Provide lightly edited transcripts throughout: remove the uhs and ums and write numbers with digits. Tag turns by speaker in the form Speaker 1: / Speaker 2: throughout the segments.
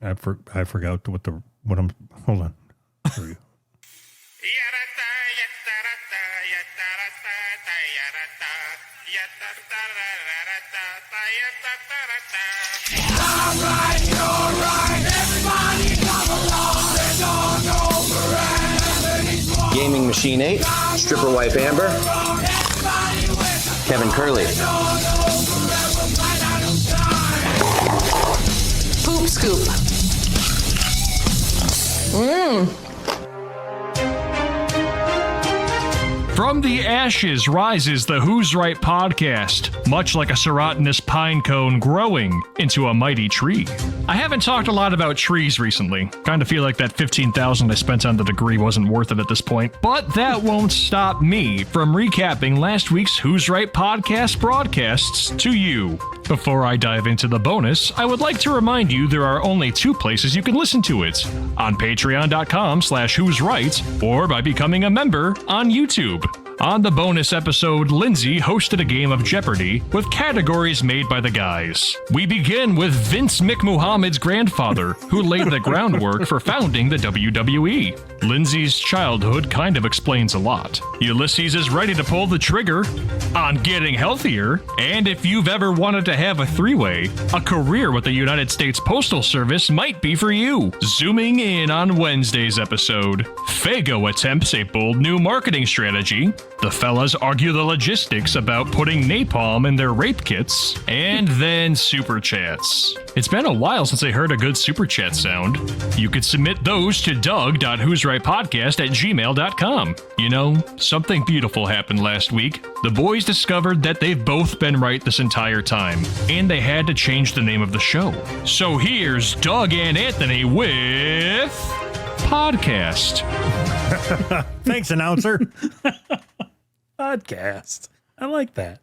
Speaker 1: I forgot what I'm. Hold on. Here we go.
Speaker 2: All right, you're right. Everybody come along. It's all over.
Speaker 3: Gaming Machine 8, Stripper Wife Amber, Kevin Curley.
Speaker 4: Poop scoop.
Speaker 5: From the ashes rises the Who's Right podcast, much like a serotinous pine cone growing into a mighty tree. I haven't talked a lot about trees recently. Kind of feel like that $15,000 I spent on the degree wasn't worth it at this point. But that won't stop me from recapping last week's Who's Right podcast broadcasts to you. Before I dive into the bonus, I would like to remind you there are only two places you can listen to it. On patreon.com/who's right, or by becoming a member on YouTube. On the bonus episode, Lindsay hosted a game of Jeopardy with categories made by the guys. We begin with Vince McMuhammad's grandfather, who laid the groundwork for founding the WWE. Lindsay's childhood kind of explains a lot. Ulysses is ready to pull the trigger on getting healthier, and if you've ever wanted to have a three-way, a career with the United States Postal Service might be for you. Zooming in on Wednesday's episode, Fago attempts a bold new marketing strategy. The fellas argue the logistics about putting napalm in their rape kits, and then super chats. It's been a while since I heard a good super chat sound. You could submit those to doug.who'srightpodcast@gmail.com. You know, something beautiful happened last week. The boys discovered that they've both been right this entire time, and they had to change the name of the show. So here's Doug and Anthony with Podcast.
Speaker 1: Thanks, announcer.
Speaker 6: Podcast. I like that.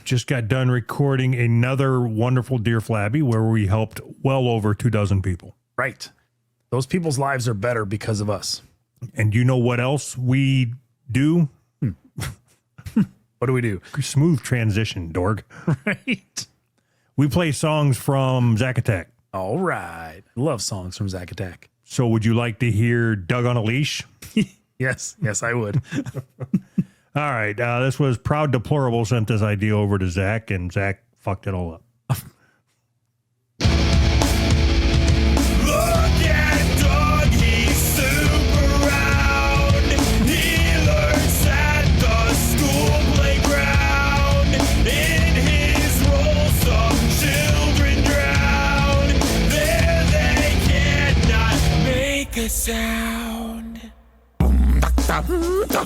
Speaker 1: Just got done recording another wonderful Dear Flabby where we helped well over 24 people.
Speaker 6: Right. Those people's lives are better because of us.
Speaker 1: And you know what else we do?
Speaker 6: What do we do?
Speaker 1: Smooth transition, Dorg.
Speaker 6: Right.
Speaker 1: We play songs from Zack Attack.
Speaker 6: All right. Love songs from Zack Attack.
Speaker 1: So would you like to hear Doug on a Leash?
Speaker 6: Yes, I would.
Speaker 1: All right. This was Proud Deplorable sent this idea over to Zach, and Zach fucked it all up.
Speaker 2: Look at Doug, he's super round. He learns at the school playground. In his role, some children drown. There they cannot make a sound. Doug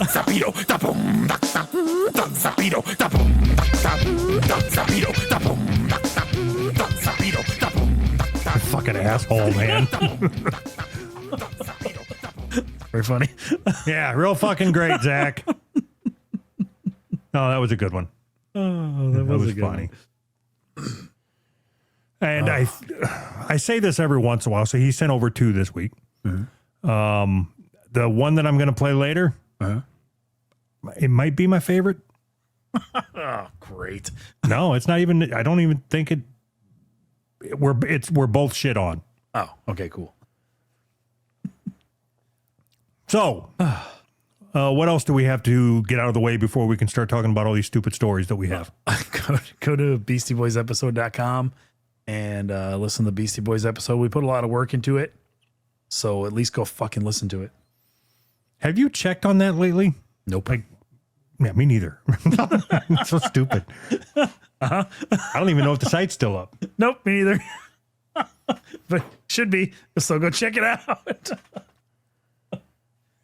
Speaker 2: Zapito, da boom, da Doug Zapito, da boom, da Doug Zapito, da boom, da Doug Zapito, da boom, da
Speaker 1: Fucking asshole, man.
Speaker 6: Very funny.
Speaker 1: Yeah, real fucking great, Zach. Oh, that was a good one.
Speaker 6: Oh,
Speaker 1: that was funny. And I say this every once in a while, so he sent over 2 this week. Mm-hmm. The one that I'm going to play later, it might be my favorite.
Speaker 6: Oh, great.
Speaker 1: No, it's not even. I don't even think it. We're both shit on.
Speaker 6: Oh, okay, cool.
Speaker 1: So, what else do we have to get out of the way before we can start talking about all these stupid stories that we have?
Speaker 6: Go to BeastieBoysEpisode.com and listen to the Beastie Boys episode. We put a lot of work into it, so at least go fucking listen to it.
Speaker 1: Have you checked on that lately?
Speaker 6: Nope.
Speaker 1: Yeah, me neither. It's so stupid. I don't even know if the site's still up.
Speaker 6: Nope, me neither. But should be, so go check it out.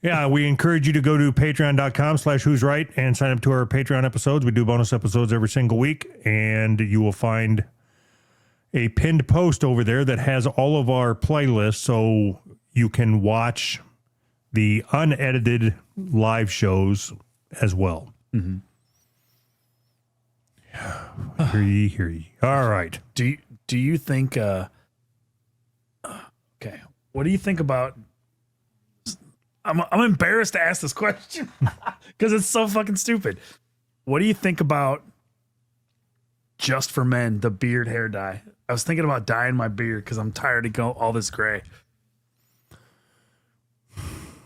Speaker 1: Yeah, we encourage you to go to patreon.com/who's right and sign up to our Patreon episodes. We do bonus episodes every single week, and you will find a pinned post over there that has all of our playlists, so you can watch the unedited live shows as well. Mm-hmm. Hear ye. All right.
Speaker 6: Do you think okay, what do you think about, I'm embarrassed to ask this question because it's so fucking stupid. What do you think about Just for Men, the beard hair dye? I was thinking about dyeing my beard because I'm tired of all this gray.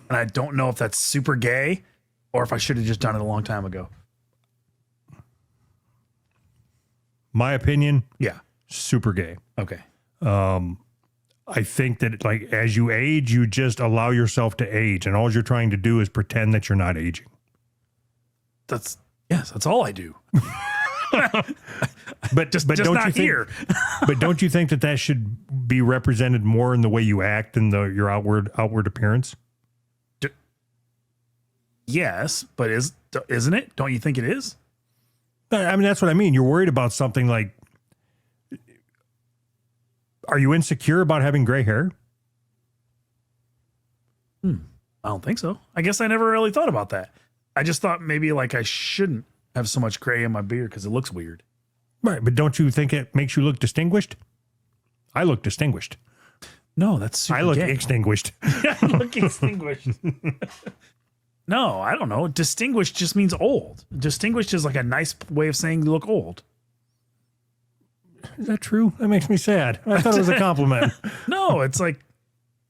Speaker 6: And I don't know if that's super gay or if I should have just done it a long time ago.
Speaker 1: My opinion,
Speaker 6: Yeah.
Speaker 1: super gay.
Speaker 6: Okay.
Speaker 1: I think that like as you age, you just allow yourself to age, and all you're trying to do is pretend that you're not aging.
Speaker 6: That's all I do.
Speaker 1: But
Speaker 6: Just
Speaker 1: don't
Speaker 6: not
Speaker 1: you think,
Speaker 6: here.
Speaker 1: but don't you think that should be represented more in the way you act and your outward appearance?
Speaker 6: Yes, but isn't it? Don't you think it is?
Speaker 1: I mean, that's what I mean. You're worried about something like, are you insecure about having gray hair?
Speaker 6: I don't think so. I guess I never really thought about that. I just thought maybe like I shouldn't have so much gray in my beard because it looks weird.
Speaker 1: Right, but don't you think it makes you look distinguished? I look distinguished.
Speaker 6: No, that's super
Speaker 1: I look
Speaker 6: gay.
Speaker 1: extinguished.
Speaker 6: I look extinguished. No, I don't know. Distinguished just means old. Distinguished is like a nice way of saying you look old.
Speaker 1: Is that true? That makes me sad. I thought it was a compliment.
Speaker 6: No, it's like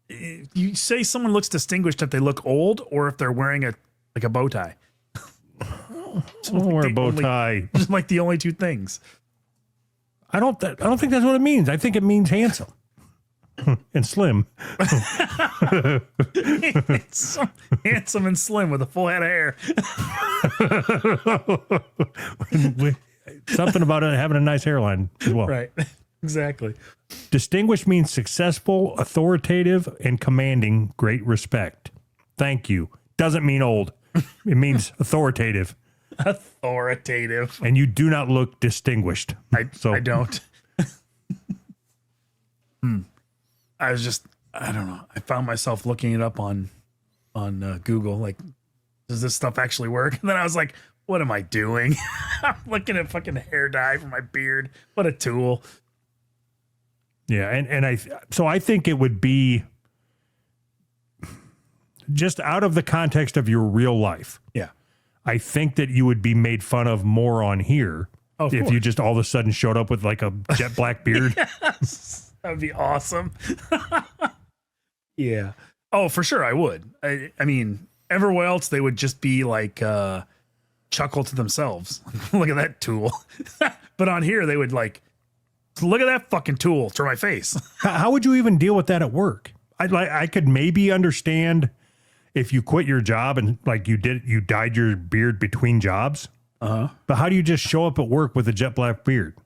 Speaker 6: you say someone looks distinguished if they look old or if they're wearing a bow tie.
Speaker 1: I don't wear a bow tie.
Speaker 6: Just like the only two things.
Speaker 1: I don't think that's what it means. I think it means handsome and slim.
Speaker 6: Handsome and slim with a full head of hair.
Speaker 1: Something about it having a nice hairline as well.
Speaker 6: Right. Exactly.
Speaker 1: Distinguished means successful, authoritative, and commanding great respect. Thank you. Doesn't mean old. It means authoritative.
Speaker 6: Authoritative.
Speaker 1: And you do not look distinguished.
Speaker 6: I don't. I don't know. I found myself looking it up on Google. Like, does this stuff actually work? And then I was like, what am I doing? I'm looking at fucking hair dye for my beard. What a tool.
Speaker 1: Yeah, and I think it would be just out of the context of your real life.
Speaker 6: Yeah.
Speaker 1: I think that you would be made fun of more on here
Speaker 6: Of
Speaker 1: if
Speaker 6: course.
Speaker 1: you just all of a sudden showed up with like a jet black beard.
Speaker 6: Yes. That would be awesome. Yeah. Oh, for sure I would. I mean, everywhere else they would just be like chuckle to themselves. Look at that tool. But on here they would like, look at that fucking tool to my face.
Speaker 1: How would you even deal with that at work? I could maybe understand if you quit your job and like you dyed your beard between jobs.
Speaker 6: Uh-huh.
Speaker 1: But how do you just show up at work with a jet black beard?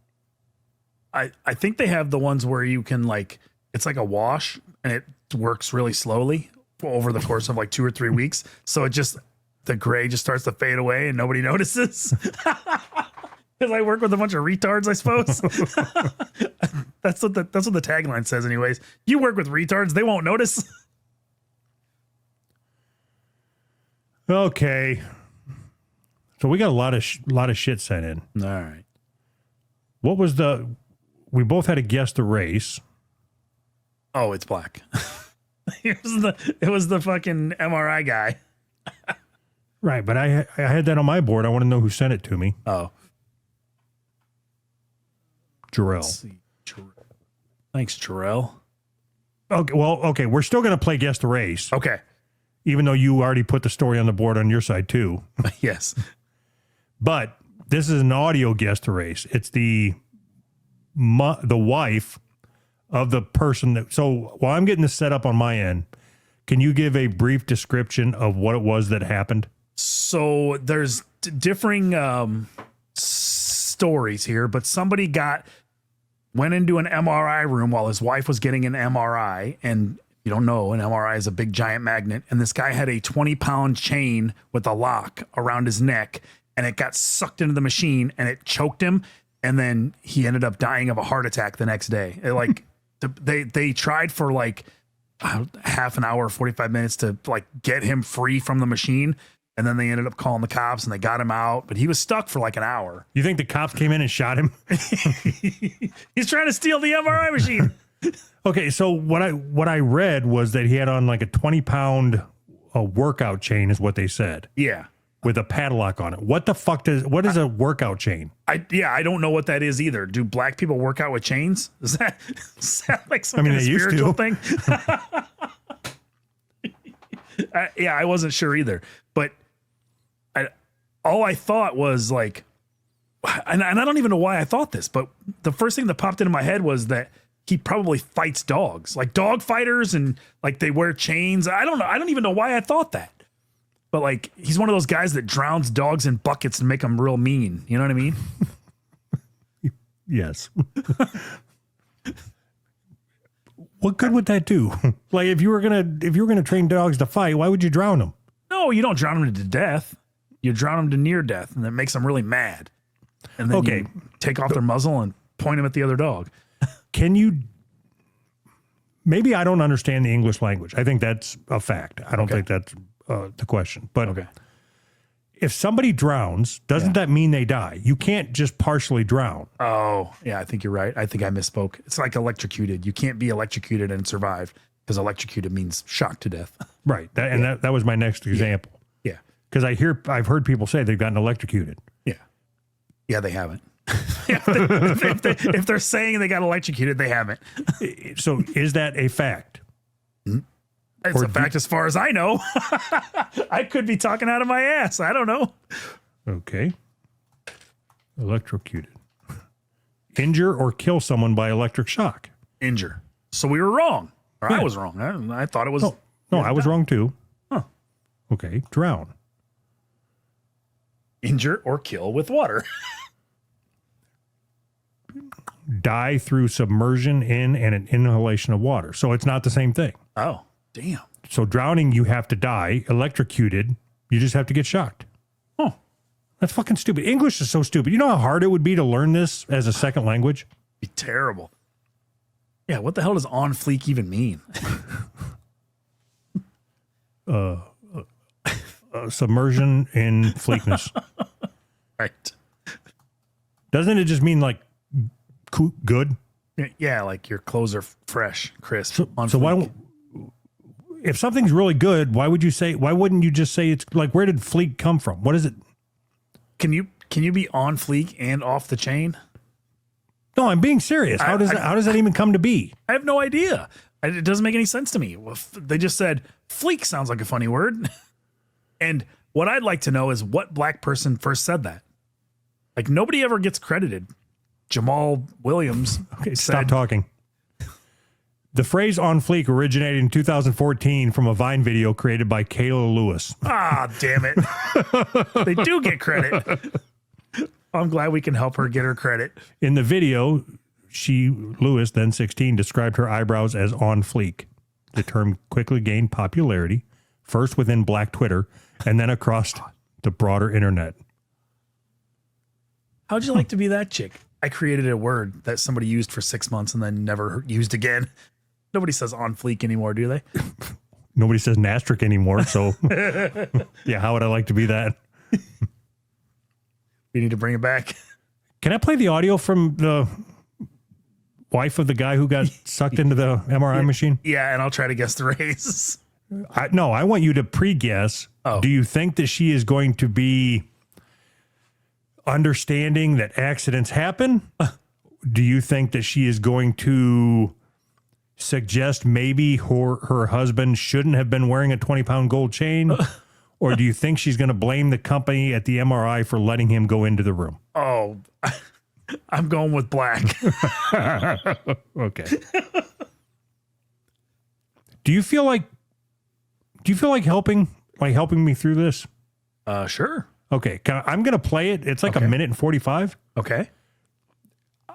Speaker 6: I think they have the ones where you can like, it's like a wash and it works really slowly over the course of like 2 or 3 weeks. So it just, the gray just starts to fade away and nobody notices. Because I work with a bunch of retards, I suppose. That's what the tagline says anyways. You work with retards, they won't notice.
Speaker 1: Okay. So we got a lot of shit sent in.
Speaker 6: All right.
Speaker 1: What was we both had to guess the race.
Speaker 6: Oh, it's black. It was the fucking MRI guy.
Speaker 1: Right, but I had that on my board. I want to know who sent it to me.
Speaker 6: Oh.
Speaker 1: Jarrell.
Speaker 6: Thanks, Jarrell.
Speaker 1: Okay, we're still going to play Guess the Race,
Speaker 6: Okay.
Speaker 1: even though you already put the story on the board on your side too.
Speaker 6: Yes.
Speaker 1: But this is an audio Guess the Race. It's the wife of the person that. So while I'm getting this set up on my end, can you give a brief description of what it was that happened?
Speaker 6: So there's differing stories here, but somebody went into an MRI room while his wife was getting an MRI. And you don't know, an MRI is a big giant magnet. And this guy had a 20-pound chain with a lock around his neck, and it got sucked into the machine and it choked him. And then he ended up dying of a heart attack the next day. They tried for like half an hour, 45 minutes to like get him free from the machine. And then they ended up calling the cops and they got him out, but he was stuck for like an hour.
Speaker 1: You think the cops came in and shot him?
Speaker 6: He's trying to steal the MRI machine.
Speaker 1: Okay, so what I read was that he had on like a 20-pound workout chain is what they said.
Speaker 6: Yeah.
Speaker 1: with a padlock on it. What the fuck what is a workout chain?
Speaker 6: I don't know what that is either. Do black people work out with chains? Is that like some kind of spiritual thing? I wasn't sure either. But all I thought was like, and I don't even know why I thought this, but the first thing that popped into my head was that he probably fights dogs, like dog fighters, and like they wear chains. I don't know. I don't even know why I thought that. But like, he's one of those guys that drowns dogs in buckets and make them real mean. You know what I mean?
Speaker 1: Yes. What good would that do? Like, if you were gonna train dogs to fight, why would you drown them?
Speaker 6: No, you don't drown them to death. You drown them to near death, and that makes them really mad. And then you take off their muzzle and point them at the other dog.
Speaker 1: Can you? Maybe I don't understand the English language. I think that's a fact. I don't think that's the question. But if somebody drowns, doesn't that mean they die? You can't just partially drown.
Speaker 6: Oh, yeah, I think you're right. I think I misspoke. It's like electrocuted. You can't be electrocuted and survive, because electrocuted means shocked to death.
Speaker 1: Right. That was my next example.
Speaker 6: Yeah.
Speaker 1: Because I've heard people say they've gotten electrocuted.
Speaker 6: Yeah. Yeah, they haven't. if they're saying they got electrocuted, they haven't.
Speaker 1: So is that a fact?
Speaker 6: It's a fact as far as I know. I could be talking out of my ass. I don't know.
Speaker 1: Okay. Electrocuted. Injure or kill someone by electric shock.
Speaker 6: Injure. So we were wrong. Or I was wrong. I thought it was.
Speaker 1: No, I was wrong too.
Speaker 6: Huh.
Speaker 1: Okay. Drown.
Speaker 6: Injure or kill with water.
Speaker 1: Die through submersion in and an inhalation of water. So it's not the same thing.
Speaker 6: Oh, damn.
Speaker 1: So drowning, you have to die. Electrocuted, you just have to get shocked.
Speaker 6: Oh,
Speaker 1: that's fucking stupid. English is so stupid. You know how hard it would be to learn this as a second language?
Speaker 6: Be terrible. Yeah, what the hell does on fleek even mean?
Speaker 1: Submersion in fleekness.
Speaker 6: Right.
Speaker 1: Doesn't it just mean like good?
Speaker 6: Yeah, like your clothes are fresh, crisp.
Speaker 1: So why don't, if something's really good, why wouldn't you just say it's like, where did fleek come from? What is it?
Speaker 6: Can you be on fleek and off the chain?
Speaker 1: No, I'm being serious. How does that even come to be?
Speaker 6: I have no idea. It doesn't make any sense to me. They just said fleek sounds like a funny word. And what I'd like to know is what black person first said that. Like, nobody ever gets credited. Jamal Williams.
Speaker 1: Okay, stop talking. The phrase on fleek originated in 2014 from a Vine video created by Kayla Lewis.
Speaker 6: Ah, damn it. They do get credit. I'm glad we can help her get her credit.
Speaker 1: In the video, Lewis, then 16, described her eyebrows as on fleek. The term quickly gained popularity, first within Black Twitter, and then across the broader internet.
Speaker 6: How'd you like to be that chick? I created a word that somebody used for 6 months and then never used again. Nobody says on fleek anymore, do they?
Speaker 1: Nobody says Nasterik anymore, so yeah, how would I like to be that?
Speaker 6: We need to bring it back.
Speaker 1: Can I play the audio from the wife of the guy who got sucked into the MRI machine?
Speaker 6: Yeah, and I'll try to guess the race.
Speaker 1: No, I want you to pre-guess.
Speaker 6: Oh.
Speaker 1: Do you think that she is going to be understanding that accidents happen? Do you think that she is going to suggest maybe her husband shouldn't have been wearing a 20-pound gold chain? Or do you think she's going to blame the company at the MRI for letting him go into the room?
Speaker 6: Oh, I'm going with black.
Speaker 1: Okay. Do you feel like helping me through this?
Speaker 6: Sure.
Speaker 1: Okay. I'm going to play it. It's like a minute and 45.
Speaker 6: Okay.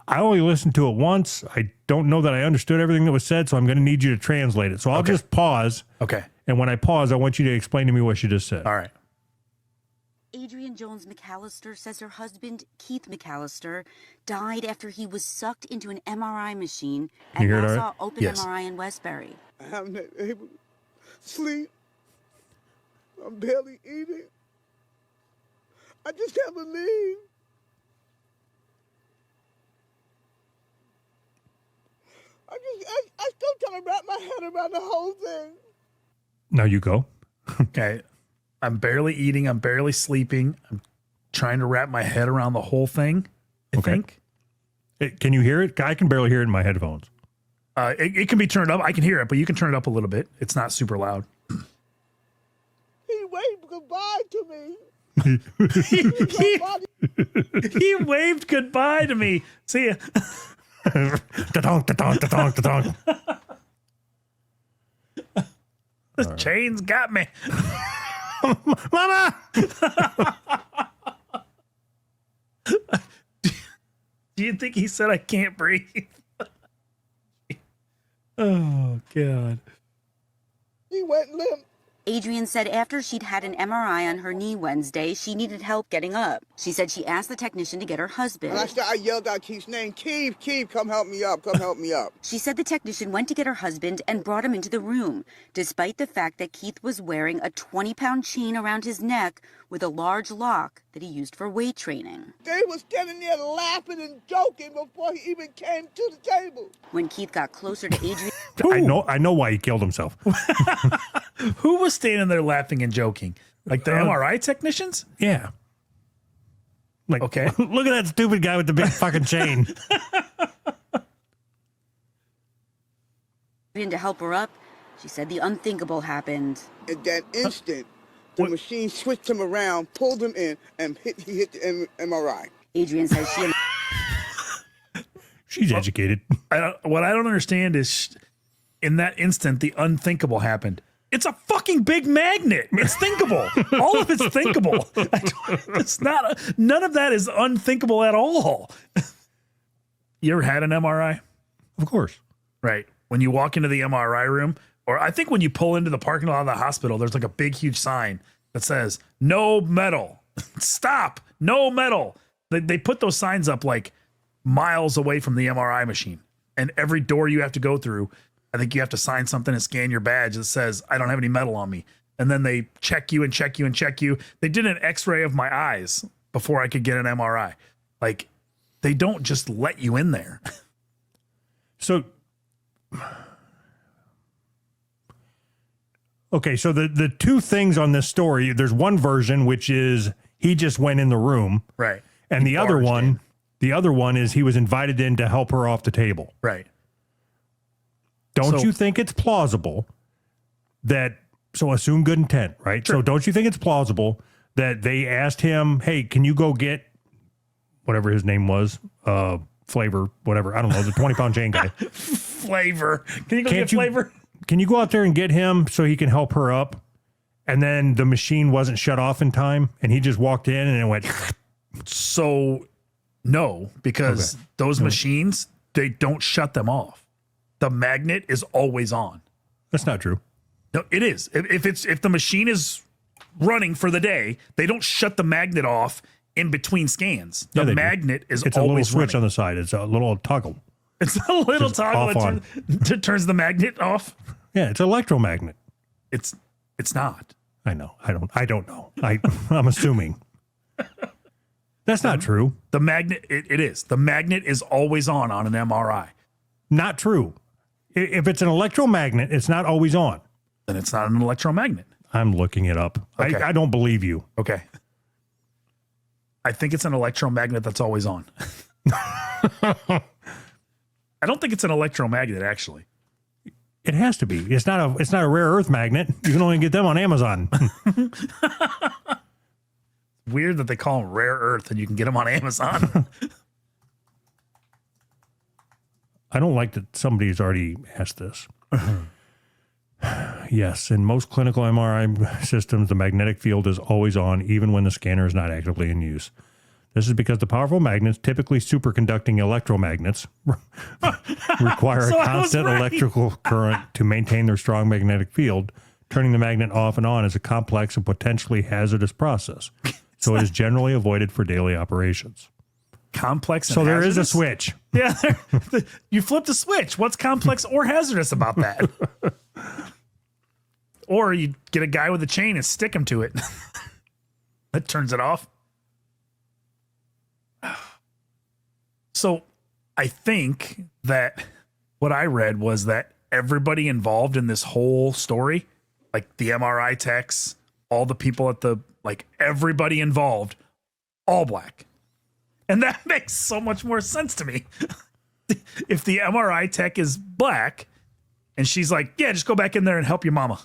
Speaker 1: I only listened to it once. I don't know that I understood everything that was said, so I'm going to need you to translate it. So I'll just pause.
Speaker 6: Okay.
Speaker 1: And when I pause, I want you to explain to me what she just said.
Speaker 6: All right.
Speaker 4: Adrienne Jones McAllister says her husband, Kieth McAllister, died after he was sucked into an MRI machine at
Speaker 1: You hear it, all
Speaker 4: Nassau
Speaker 1: right?
Speaker 4: Open
Speaker 6: Yes.
Speaker 4: MRI in Westbury.
Speaker 7: I haven't been able to sleep. I'm barely eating. I just can't believe. I still trying to wrap my head around the whole thing.
Speaker 1: Now you go.
Speaker 6: Okay. I'm barely eating. I'm barely sleeping. I'm trying to wrap my head around the whole thing. I think.
Speaker 1: Can you hear it? I can barely hear it in my headphones.
Speaker 6: It can be turned up. I can hear it, but you can turn it up a little bit. It's not super loud.
Speaker 7: He waved goodbye to me.
Speaker 6: He waved goodbye to me. See ya.
Speaker 1: Da-donk, da-donk, da-donk, da-donk.
Speaker 6: This chain's got me.
Speaker 1: Mama!
Speaker 6: Do you think he said I can't breathe? Oh, God.
Speaker 7: He went limp.
Speaker 4: Adrian said after she'd had an MRI on her knee Wednesday, she needed help getting up. She said she asked the technician to get her husband.
Speaker 7: And I yelled out Keith's name. Keith, come help me up. Come help me up.
Speaker 4: She said the technician went to get her husband and brought him into the room, despite the fact that Keith was wearing a 20-pound chain around his neck with a large lock that he used for weight training.
Speaker 7: They were standing there laughing and joking before he even came to the table.
Speaker 4: When Keith got closer to Adrian,
Speaker 1: I know why he killed himself.
Speaker 6: Who was standing there laughing and joking? Like the MRI technicians?
Speaker 1: Yeah. Like,
Speaker 6: okay.
Speaker 1: Look at that stupid guy with the big fucking chain.
Speaker 4: to help her up, she said the unthinkable happened.
Speaker 7: At that instant, the machine switched him around, pulled him in, and he hit the MRI.
Speaker 4: Adrian says she and
Speaker 1: She's educated.
Speaker 6: What I don't understand is in that instant, the unthinkable happened. It's a fucking big magnet. It's thinkable. All of it's thinkable. It's not. None of that is unthinkable at all. You ever had an MRI?
Speaker 1: Of course.
Speaker 6: Right. When you walk into the MRI room, or I think when you pull into the parking lot of the hospital, there's like a big, huge sign that says, no metal. Stop. No metal. They put those signs up like miles away from the MRI machine. And every door you have to go through, I think you have to sign something and scan your badge that says, I don't have any metal on me. And then they check you and check you and check you. They did an x-ray of my eyes before I could get an MRI. Like, they don't just let you in there.
Speaker 1: So, okay, so the two things on this story, there's one version, which is he just went in the room.
Speaker 6: Right.
Speaker 1: And the other one is he was invited in to help her off the table.
Speaker 6: Right.
Speaker 1: Don't
Speaker 6: So-
Speaker 1: you think it's plausible that, so assume good intent, right?
Speaker 6: Sure.
Speaker 1: So don't you think it's plausible that they asked him, hey, can you go get whatever his name was, Flavor, whatever, I don't know, the 20-pound chain guy.
Speaker 6: Flavor. Can you go get Flavor?
Speaker 1: Can you go out there and get him so he can help her up? And then the machine wasn't shut off in time and he just walked in and it went.
Speaker 6: So no, because those machines, they don't shut them off. The magnet is always on.
Speaker 1: That's not true.
Speaker 6: No, it is. If the machine is running for the day, they don't shut the magnet off in between scans. The magnet is
Speaker 1: it's a little
Speaker 6: always
Speaker 1: switch
Speaker 6: running.
Speaker 1: on the side. It's a little toggle.
Speaker 6: It's a little
Speaker 1: Just
Speaker 6: toggle
Speaker 1: off
Speaker 6: that turns the magnet off.
Speaker 1: Yeah, it's an electromagnet.
Speaker 6: It's not.
Speaker 1: I know. I don't know. I'm assuming. That's not true.
Speaker 6: The magnet, it is. The magnet is always on an MRI.
Speaker 1: Not true. If it's an electromagnet, it's not always on.
Speaker 6: Then it's not an electromagnet.
Speaker 1: I'm looking it up.
Speaker 6: Okay.
Speaker 1: I don't believe you.
Speaker 6: Okay. I think it's an electromagnet that's always on. I don't think it's an electromagnet, actually.
Speaker 1: It has to be. It's not a rare earth magnet. You can only get them on Amazon.
Speaker 6: Weird that they call them rare earth and you can get them on Amazon.
Speaker 1: I don't like that somebody's already asked this. Yes, in most clinical MRI systems, the magnetic field is always on, even when the scanner is not actively in use. This is because the powerful magnets, typically superconducting electromagnets, require
Speaker 6: So
Speaker 1: a
Speaker 6: I was
Speaker 1: constant
Speaker 6: right.
Speaker 1: electrical current to maintain their strong magnetic field. Turning the magnet off and on is a complex and potentially hazardous process, so it is generally avoided for daily operations.
Speaker 6: Complex and
Speaker 1: So there is a
Speaker 6: hazardous?
Speaker 1: switch.
Speaker 6: Yeah. You flipped a switch. What's complex or hazardous about that? Or you get a guy with a chain and stick him to it. That turns it off. So I think that what I read was that everybody involved in this whole story, like the MRI techs, all the people at the, like everybody involved, all black. And that makes so much more sense to me. If the MRI tech is black and she's like, yeah, just go back in there and help your mama.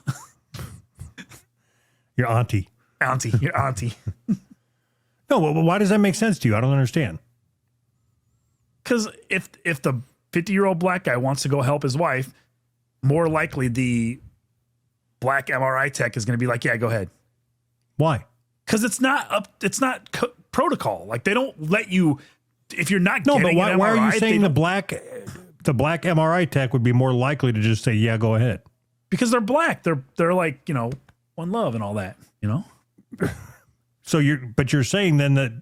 Speaker 1: Your auntie.
Speaker 6: Your auntie.
Speaker 1: No, well, why does that make sense to you? I don't understand.
Speaker 6: Because if the 50-year-old black guy wants to go help his wife, more likely the black MRI tech is going to be like, yeah, go ahead.
Speaker 1: Why?
Speaker 6: Because it's not protocol. Like they don't let you, if you're not
Speaker 1: No,
Speaker 6: getting
Speaker 1: but
Speaker 6: an
Speaker 1: why
Speaker 6: MRI,
Speaker 1: are you saying the black MRI tech would be more likely to just say, yeah, go ahead?
Speaker 6: Because they're black. They're like, one love and all that,
Speaker 1: So you're saying then that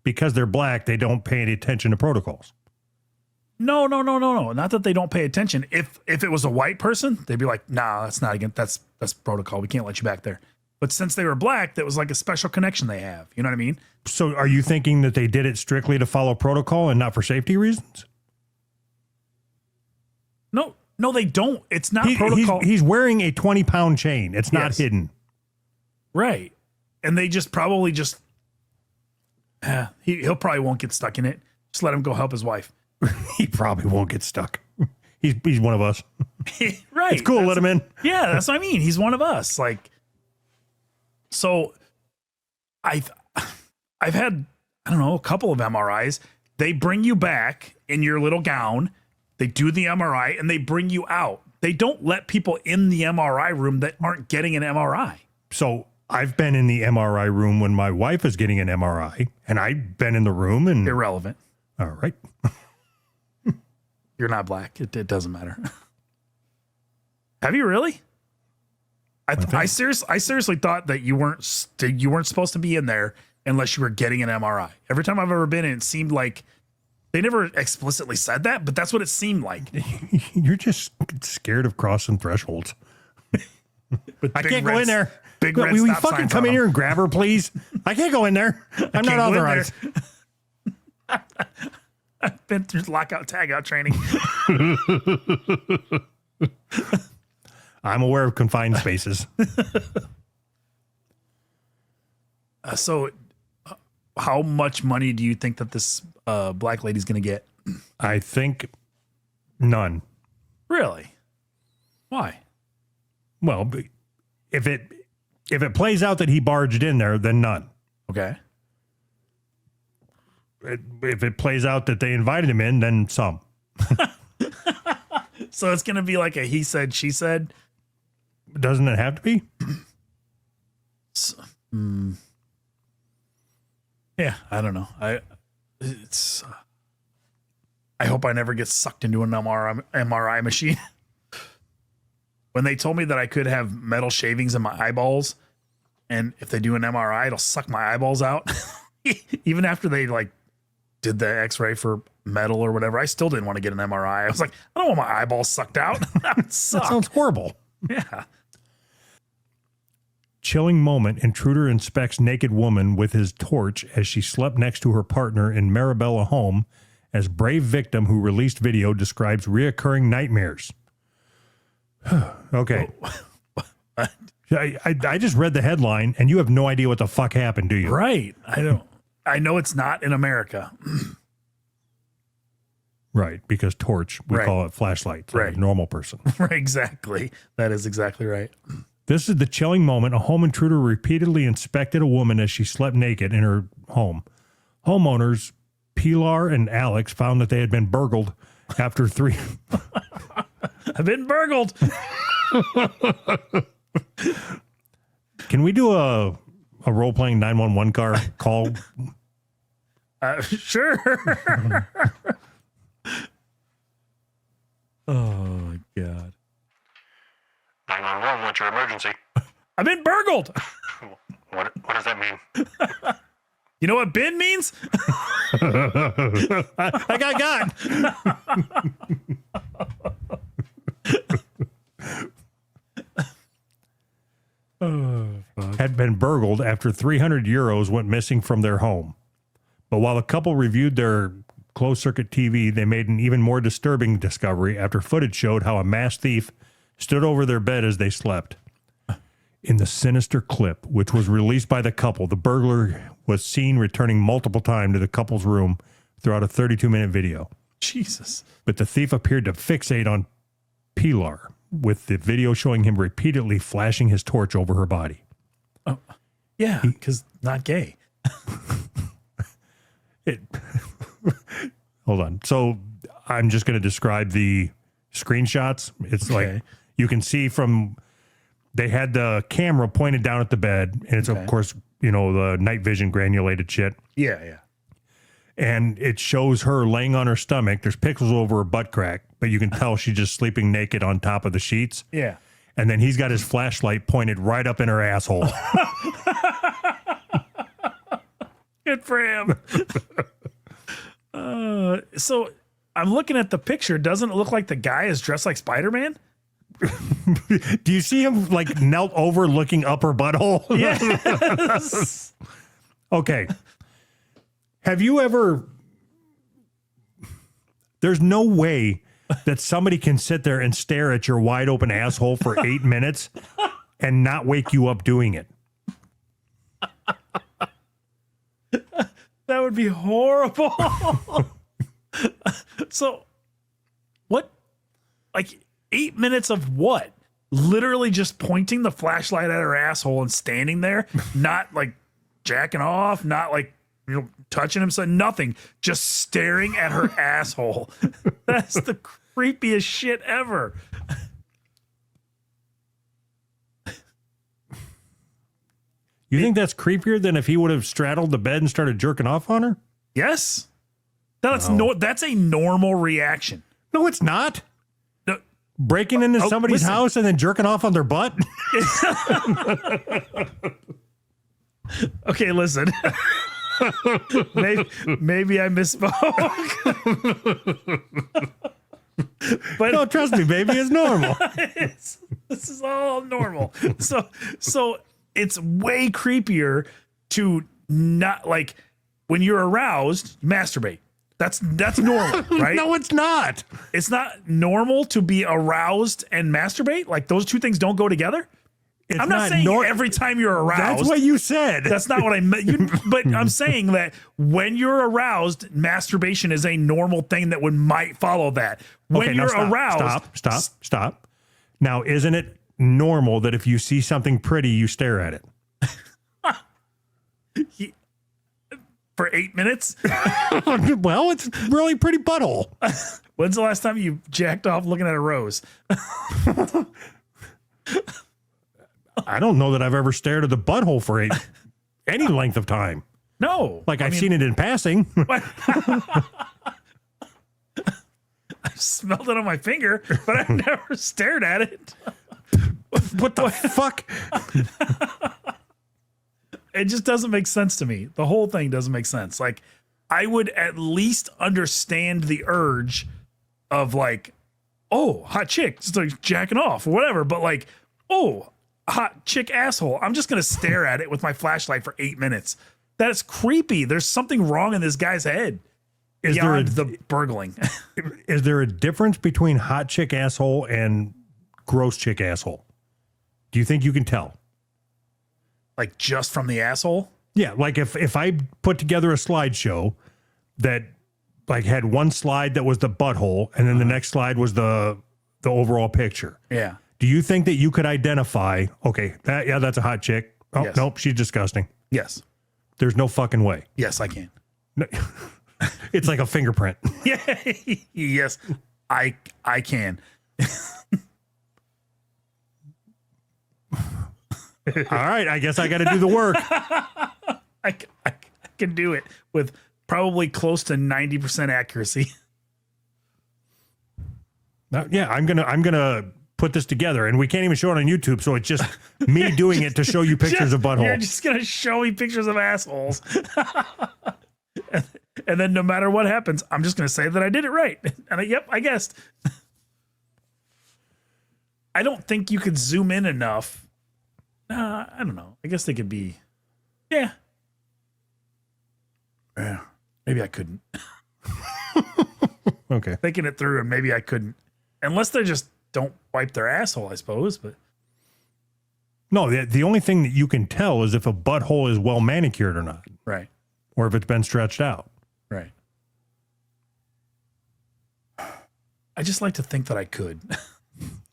Speaker 1: because they're black, they don't pay any attention to protocols.
Speaker 6: No. Not that they don't pay attention. If it was a white person, they'd be like, nah, that's not again. That's protocol. We can't let you back there. But since they were black, that was like a special connection they have. You know what I mean?
Speaker 1: So are you thinking that they did it strictly to follow protocol and not for safety reasons?
Speaker 6: No, they don't. It's not protocol.
Speaker 1: He's wearing a 20-pound chain. It's not hidden.
Speaker 6: Right. And they just probably he'll probably won't get stuck in it. Just let him go help his wife.
Speaker 1: He probably won't get stuck. He's one of us.
Speaker 6: Right.
Speaker 1: It's cool. Let him in.
Speaker 6: Yeah, that's what I mean. He's one of us. Like, so I've had, I don't know, a couple of MRIs. They bring you back in your little gown. They do the MRI and they bring you out. They don't let people in the MRI room that aren't getting an MRI.
Speaker 1: So I've been in the MRI room when my wife is getting an MRI, and I've been in the room and
Speaker 6: Irrelevant.
Speaker 1: All right.
Speaker 6: You're not black. It doesn't matter. Have you really? I seriously thought that you weren't supposed to be in there unless you were getting an MRI. Every time I've ever been in, it seemed like they never explicitly said that, but that's what it seemed like.
Speaker 1: You're just scared of crossing thresholds. I can't go in there.
Speaker 6: Big
Speaker 1: Will you fucking come in here and grab her, please? I can't go in there. I'm not authorized.
Speaker 6: I've been through lockout tagout training.
Speaker 1: I'm aware of confined spaces.
Speaker 6: So how much money do you think that this black lady's going to get?
Speaker 1: I think none.
Speaker 6: Really? Why?
Speaker 1: Well, if it plays out that he barged in there, then none.
Speaker 6: Okay.
Speaker 1: If it plays out that they invited him in, then some.
Speaker 6: So it's going to be like a he said, she said?
Speaker 1: Doesn't it have to be?
Speaker 6: Yeah, I don't know. I hope I never get sucked into an MRI machine. When they told me that I could have metal shavings in my eyeballs, and if they do an MRI, it'll suck my eyeballs out. Even after they like did the X-ray for metal or whatever, I still didn't want to get an MRI. I was like, I don't want my eyeballs sucked out. That
Speaker 1: sounds horrible.
Speaker 6: Yeah.
Speaker 1: Chilling moment. Intruder inspects naked woman with his torch as she slept next to her partner in Marabella home, as brave victim who released video describes reoccurring nightmares. Okay. I just read the headline and you have no idea what the fuck happened, do you?
Speaker 6: Right. I don't. I know it's not in America.
Speaker 1: Right, because torch, we call it flashlight. So
Speaker 6: right.
Speaker 1: A normal person.
Speaker 6: Right, exactly. That is exactly right.
Speaker 1: This is the chilling moment. A home intruder repeatedly inspected a woman as she slept naked in her home. Homeowners Pilar and Alex found that they had been burgled after three.
Speaker 6: I've been burgled.
Speaker 1: Can we do a role-playing 911 car call?
Speaker 6: Sure. Oh, God.
Speaker 1: 911, what's your emergency?
Speaker 6: I've been burgled.
Speaker 1: What does that mean?
Speaker 6: You know what bin means?
Speaker 1: I got had been burgled after 300 euros went missing from their home. But while the couple reviewed their closed-circuit TV, they made an even more disturbing discovery after footage showed how a masked thief stood over their bed as they slept. In the sinister clip, which was released by the couple, the burglar was seen returning multiple times to the couple's room throughout a 32-minute video.
Speaker 6: Jesus.
Speaker 1: But the thief appeared to fixate on Pilar, with the video showing him repeatedly flashing his torch over her body.
Speaker 6: Oh, yeah, because not gay.
Speaker 1: Hold on. So I'm just going to describe the screenshots. It's like you can see from... They had the camera pointed down at the bed, and it's, of course, you know, the night vision granulated shit.
Speaker 6: Yeah, yeah.
Speaker 1: And it shows her laying on her stomach. There's pixels over her butt crack, but you can tell she's just sleeping naked on top of the sheets.
Speaker 6: Yeah.
Speaker 1: And then he's got his flashlight pointed right up in her asshole.
Speaker 6: Good for him. So I'm looking at the picture. Doesn't it look like the guy is dressed like Spider-Man?
Speaker 1: Do you see him like knelt over looking up her butthole?
Speaker 6: Yes.
Speaker 1: Okay. Have you ever... There's no way that somebody can sit there and stare at your wide open asshole for 8 minutes and not wake you up doing it.
Speaker 6: That would be horrible. So, what? Like 8 minutes of what? Literally just pointing the flashlight at her asshole and standing there, not like jacking off, not like, you know, touching him, so nothing, just staring at her asshole. That's the creepiest shit ever.
Speaker 1: You think that's creepier than if he would have straddled the bed and started jerking off on her?
Speaker 6: Yes. That's that's a normal reaction.
Speaker 1: No, it's not.
Speaker 6: No.
Speaker 1: Breaking into somebody's house and then jerking off on their butt?
Speaker 6: Okay, listen. maybe I misspoke. But
Speaker 1: no, trust me, baby, it's normal.
Speaker 6: This is all normal. So it's way creepier to not, like, when you're aroused, masturbate. That's normal, right?
Speaker 1: No, it's not.
Speaker 6: It's not normal to be aroused and masturbate. Like, those two things don't go together. I'm not saying every time you're aroused.
Speaker 1: That's what you said.
Speaker 6: That's not what I meant. But I'm saying that when you're aroused, masturbation is a normal thing that might follow that. When you're aroused.
Speaker 1: Stop. Now, isn't it normal that if you see something pretty, you stare at it?
Speaker 6: For 8 minutes?
Speaker 1: Well, it's really pretty butthole.
Speaker 6: When's the last time you jacked off looking at a rose?
Speaker 1: I don't know that I've ever stared at the butthole for any length of time.
Speaker 6: No.
Speaker 1: Like, I've seen it in passing.
Speaker 6: I smelled it on my finger, but I've never stared at it.
Speaker 1: What the fuck?
Speaker 6: It just doesn't make sense to me. The whole thing doesn't make sense. Like, I would at least understand the urge of, like, oh, hot chick, just like jacking off or whatever. But like, oh, hot chick asshole. I'm just going to stare at it with my flashlight for 8 minutes. That is creepy. There's something wrong in this guy's head. Beyond the burgling.
Speaker 1: Is there a difference between hot chick asshole and gross chick asshole? Do you think you can tell?
Speaker 6: Like, just from the asshole?
Speaker 1: Yeah, like if I put together a slideshow that like had one slide that was the butthole and then the next slide was the overall picture.
Speaker 6: Yeah.
Speaker 1: Do you think that you could identify, okay, that's a hot chick. Oh,
Speaker 6: Yes.
Speaker 1: Nope, she's disgusting.
Speaker 6: Yes.
Speaker 1: There's no fucking way.
Speaker 6: Yes, I can.
Speaker 1: No, it's like a fingerprint.
Speaker 6: Yeah. Yes, I can.
Speaker 1: All right, I guess I got to do the work.
Speaker 6: I can do it with probably close to 90% accuracy.
Speaker 1: Yeah, I'm gonna put this together, and we can't even show it on YouTube, so it's just me doing it to show you pictures of butthole.
Speaker 6: You're just gonna show me pictures of assholes, and then no matter what happens, I'm just gonna say that I did it right. And yep, I guessed. I don't think you could zoom in enough. I don't know. I guess they could be. Yeah. Yeah. Maybe I couldn't.
Speaker 1: Okay.
Speaker 6: Thinking it through, and maybe I couldn't. Unless they just don't wipe their asshole, I suppose. But
Speaker 1: No, the only thing that you can tell is if a butthole is well manicured or not,
Speaker 6: Right.
Speaker 1: or if it's been stretched out.
Speaker 6: Right. I just like to think that I could.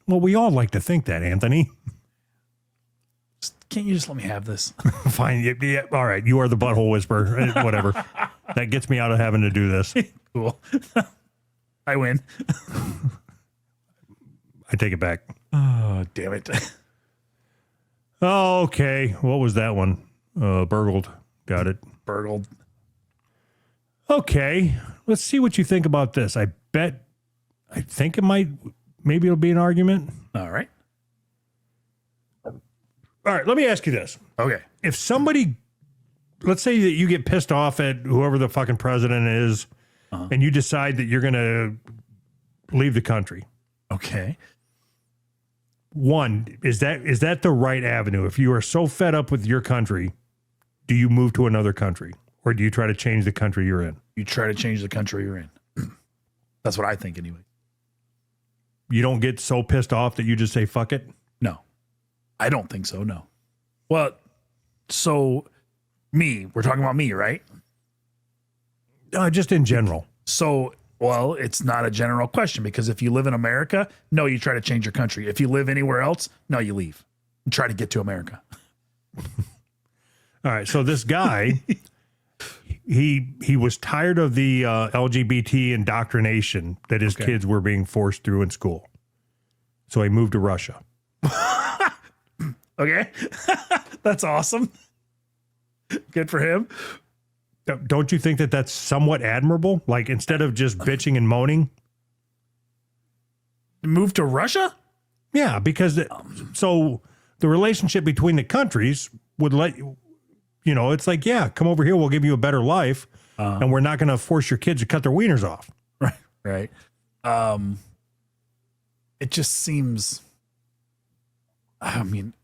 Speaker 1: Well, we all like to think that, Anthony.
Speaker 6: Can't you just let me have this?
Speaker 1: Fine. Yeah, all right. You are the butthole whisperer. Whatever. That gets me out of having to do this.
Speaker 6: Cool. I win.
Speaker 1: I take it back.
Speaker 6: Oh, damn it.
Speaker 1: Okay. What was that one? Burgled. Got it.
Speaker 6: Burgled.
Speaker 1: Okay. Let's see what you think about this. I think maybe it'll be an argument.
Speaker 6: All right.
Speaker 1: All right. Let me ask you this.
Speaker 6: Okay.
Speaker 1: If somebody, let's say that you get pissed off at whoever the fucking president is, and you decide that you're going to leave the country.
Speaker 6: Okay.
Speaker 1: One, is that the right avenue? If you are so fed up with your country, do you move to another country, or do you try to change the country you're in?
Speaker 6: You try to change the country you're in. That's what I think anyway.
Speaker 1: You don't get so pissed off that you just say, fuck it?
Speaker 6: No, I don't think so. No. Well, so we're talking about me, right?
Speaker 1: Just in general.
Speaker 6: So, well, it's not a general question because if you live in America, no, you try to change your country. If you live anywhere else, no, you leave and try to get to America.
Speaker 1: All right. So this guy, he was tired of the LGBT indoctrination that his kids were being forced through in school. So he moved to Russia.
Speaker 6: Okay. That's awesome. Good for him.
Speaker 1: Don't you think that that's somewhat admirable? Like, instead of just bitching and moaning?
Speaker 6: Move to Russia?
Speaker 1: Yeah, because so the relationship between the countries would let you, it's like, yeah, come over here, we'll give you a better life, and we're not going to force your kids to cut their wieners off.
Speaker 6: Right. It just seems,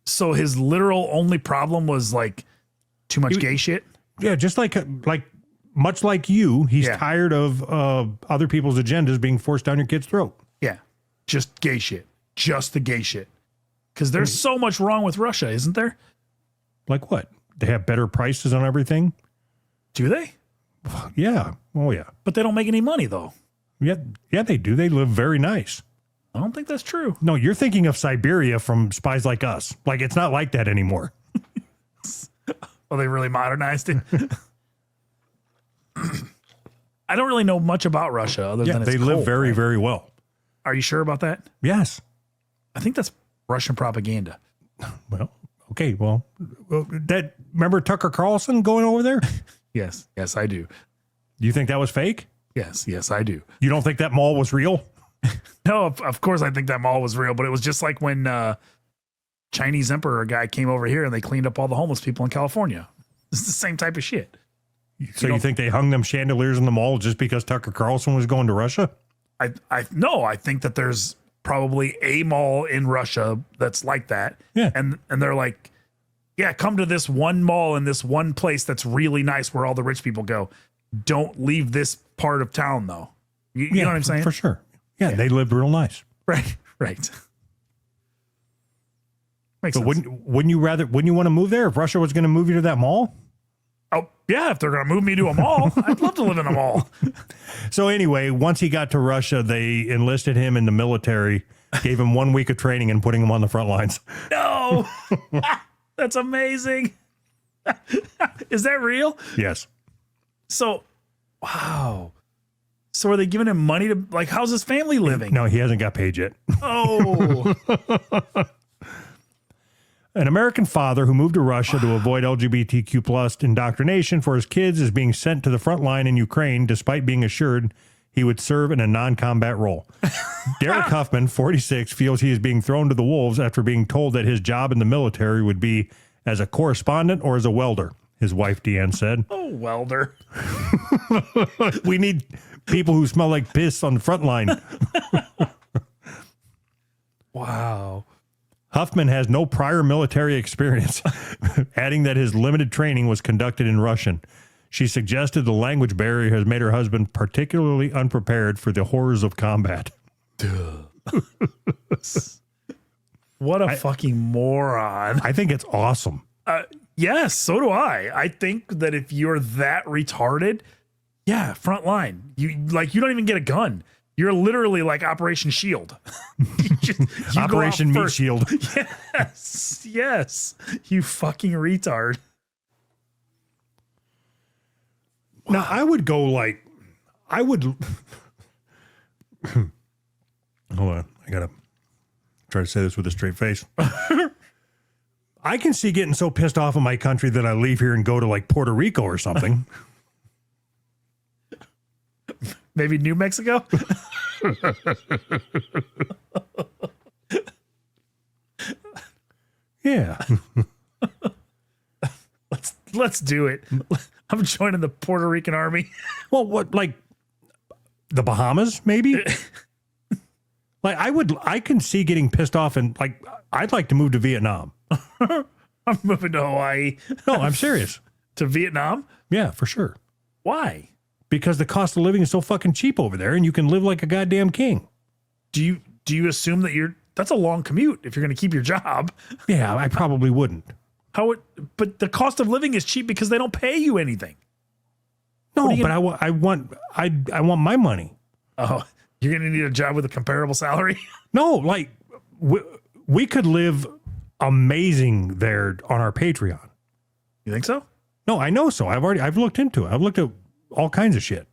Speaker 6: so his literal only problem was like too much gay shit?
Speaker 1: Yeah, just like much like you, he's tired of other people's agendas being forced down your kid's throat.
Speaker 6: Yeah, just gay shit. Just the gay shit. Because there's so much wrong with Russia, isn't there?
Speaker 1: Like what? They have better prices on everything?
Speaker 6: Do they?
Speaker 1: Yeah. Oh, yeah.
Speaker 6: But they don't make any money, though.
Speaker 1: Yeah, they do. They live very nice.
Speaker 6: I don't think that's true.
Speaker 1: No, you're thinking of Siberia from Spies Like Us. Like, it's not like that anymore.
Speaker 6: Well, they really modernized it. I don't really know much about Russia other than it's
Speaker 1: they
Speaker 6: cold,
Speaker 1: live very,
Speaker 6: right?
Speaker 1: very well.
Speaker 6: Are you sure about that?
Speaker 1: Yes.
Speaker 6: I think that's Russian propaganda.
Speaker 1: Well, okay. Well, remember Tucker Carlson going over there?
Speaker 6: Yes, I do.
Speaker 1: Do you think that was fake?
Speaker 6: Yes, I do.
Speaker 1: You don't think that mall was real?
Speaker 6: No, of course I think that mall was real, but it was just like when Chinese emperor guy came over here and they cleaned up all the homeless people in California. It's the same type of shit.
Speaker 1: So you think they hung them chandeliers in the mall just because Tucker Carlson was going to Russia?
Speaker 6: I think that there's probably a mall in Russia that's like that.
Speaker 1: Yeah.
Speaker 6: And they're like, yeah, come to this one mall in this one place that's really nice where all the rich people go. Don't leave this part of town though. You know what I'm saying?
Speaker 1: For sure. Yeah, they live real nice.
Speaker 6: Right. Makes
Speaker 1: But
Speaker 6: sense.
Speaker 1: wouldn't you want to move there if Russia was going to move you to that mall?
Speaker 6: Oh, yeah, if they're going to move me to a mall, I'd love to live in a mall.
Speaker 1: So anyway, once he got to Russia, they enlisted him in the military, gave him 1 week of training and putting him on the front lines.
Speaker 6: No, that's amazing. Is that real?
Speaker 1: Yes.
Speaker 6: So, wow. So are they giving him money to, like, how's his family living?
Speaker 1: No, he hasn't got paid yet.
Speaker 6: Oh,
Speaker 1: An American father who moved to Russia to avoid LGBTQ plus indoctrination for his kids is being sent to the front line in Ukraine despite being assured he would serve in a non-combat role. Derek Huffman, 46, feels he is being thrown to the wolves after being told that his job in the military would be as a correspondent or as a welder, his wife Deanne said.
Speaker 6: oh, welder.
Speaker 1: We need people who smell like piss on the front line.
Speaker 6: Wow.
Speaker 1: Huffman has no prior military experience, adding that his limited training was conducted in Russian. She suggested the language barrier has made her husband particularly unprepared for the horrors of combat.
Speaker 6: What a fucking moron.
Speaker 1: I think it's awesome.
Speaker 6: Yes, so do I. I think that if you're that retarded, yeah, front line. You don't even get a gun. You're literally like Operation Shield. you
Speaker 1: Operation Meat Shield.
Speaker 6: Yes. You fucking retard.
Speaker 1: Now I would go like, hold on. I gotta try to say this with a straight face. I can see getting so pissed off in my country that I leave here and go to like Puerto Rico or something.
Speaker 6: Maybe New Mexico?
Speaker 1: Yeah.
Speaker 6: Let's do it. I'm joining the Puerto Rican army.
Speaker 1: Well, what, like the Bahamas, maybe? Like I can see getting pissed off and like, I'd like to move to Vietnam.
Speaker 6: I'm moving to Hawaii.
Speaker 1: No, I'm serious.
Speaker 6: To Vietnam?
Speaker 1: Yeah, for sure.
Speaker 6: Why?
Speaker 1: Because the cost of living is so fucking cheap over there and you can live like a goddamn king.
Speaker 6: Do you assume that that's a long commute if you're going to keep your job?
Speaker 1: Yeah, I probably wouldn't.
Speaker 6: But the cost of living is cheap because they don't pay you anything.
Speaker 1: No, but I want my money.
Speaker 6: Oh, you're going to need a job with a comparable salary?
Speaker 1: No, like we could live amazing there on our Patreon.
Speaker 6: You think so?
Speaker 1: No, I know so. I've looked into it. I've looked at all kinds of shit.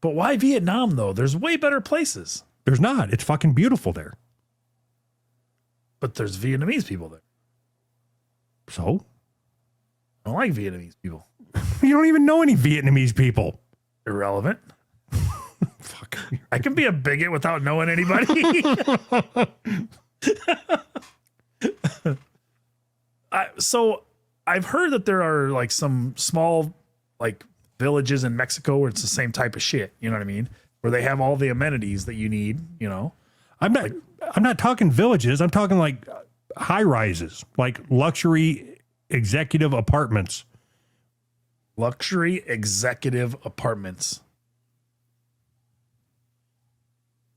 Speaker 6: But why Vietnam though? There's way better places.
Speaker 1: There's not. It's fucking beautiful there.
Speaker 6: But there's Vietnamese people there.
Speaker 1: So?
Speaker 6: I don't like Vietnamese people.
Speaker 1: You don't even know any Vietnamese people.
Speaker 6: Irrelevant.
Speaker 1: Fuck.
Speaker 6: I can be a bigot without knowing anybody. So I've heard that there are like some small like villages in Mexico where it's the same type of shit. You know what I mean? Where they have all the amenities that you need, you know?
Speaker 1: I'm not talking villages. I'm talking like high rises, like luxury executive apartments.
Speaker 6: Luxury executive apartments.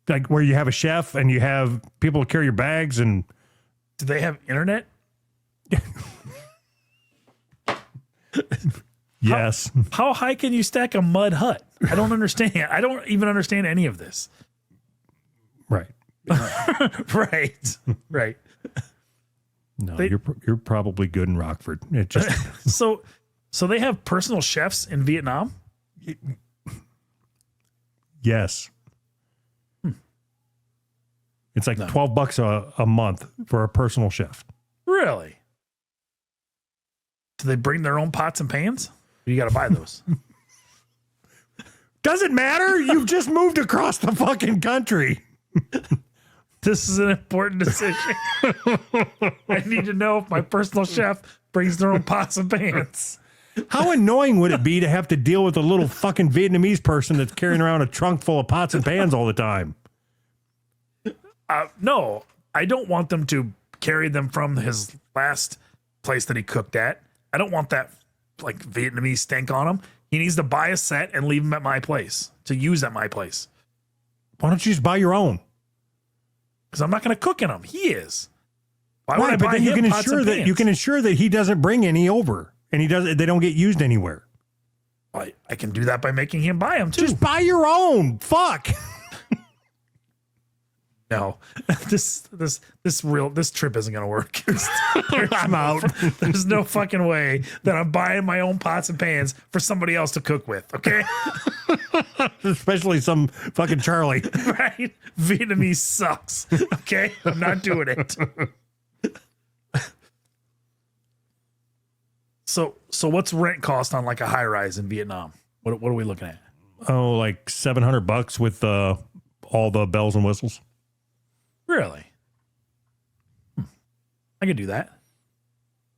Speaker 1: Like where you have a chef and you have people carry your bags and...
Speaker 6: Do they have internet?
Speaker 1: Yes.
Speaker 6: How high can you stack a mud hut? I don't understand. I don't even understand any of this.
Speaker 1: Right.
Speaker 6: Right.
Speaker 1: No, you're probably good in Rockford. It just
Speaker 6: so they have personal chefs in Vietnam?
Speaker 1: Yes. It's like $12 a month for a personal chef.
Speaker 6: Really? Do they bring their own pots and pans? Or you got to buy those?
Speaker 1: Doesn't matter. You've just moved across the fucking country.
Speaker 6: This is an important decision. I need to know if my personal chef brings their own pots and pans.
Speaker 1: How annoying would it be to have to deal with a little fucking Vietnamese person that's carrying around a trunk full of pots and pans all the time?
Speaker 6: No, I don't want them to carry them from his last place that he cooked at. I don't want that like Vietnamese stink on him. He needs to buy a set and leave them at my place to use at my place.
Speaker 1: Why don't you just buy your own?
Speaker 6: Because I'm not going to cook in them. He is. Why would I
Speaker 1: but
Speaker 6: buy
Speaker 1: then you
Speaker 6: him
Speaker 1: can
Speaker 6: pots
Speaker 1: ensure
Speaker 6: and
Speaker 1: that
Speaker 6: pans?
Speaker 1: you can ensure that he doesn't bring any over, and they don't get used anywhere.
Speaker 6: I can do that by making him buy them too.
Speaker 1: Just buy your own. Fuck.
Speaker 6: No, this trip isn't gonna work.
Speaker 1: I'm out.
Speaker 6: There's no fucking way that I'm buying my own pots and pans for somebody else to cook with. Okay,
Speaker 1: Especially some fucking Charlie.
Speaker 6: right? Vietnamese sucks. Okay, I'm not doing it. So what's rent cost on like a high rise in Vietnam? What are we looking at?
Speaker 1: Oh, like $700 with all the bells and whistles.
Speaker 6: Really? I could do that.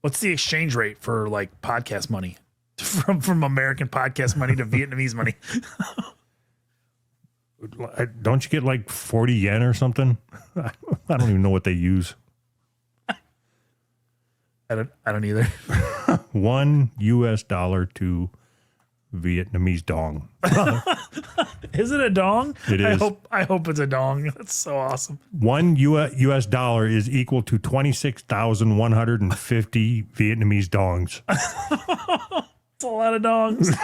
Speaker 6: What's the exchange rate for like podcast money from American podcast money to Vietnamese money?
Speaker 1: Don't you get like 40 yen or something? I don't even know what they use.
Speaker 6: I don't either.
Speaker 1: $1 to Vietnamese dong.
Speaker 6: Is it a dong?
Speaker 1: It is.
Speaker 6: I hope it's a dong. That's so awesome.
Speaker 1: One US dollar is equal to 26,150 Vietnamese dongs.
Speaker 6: It's a lot of dongs.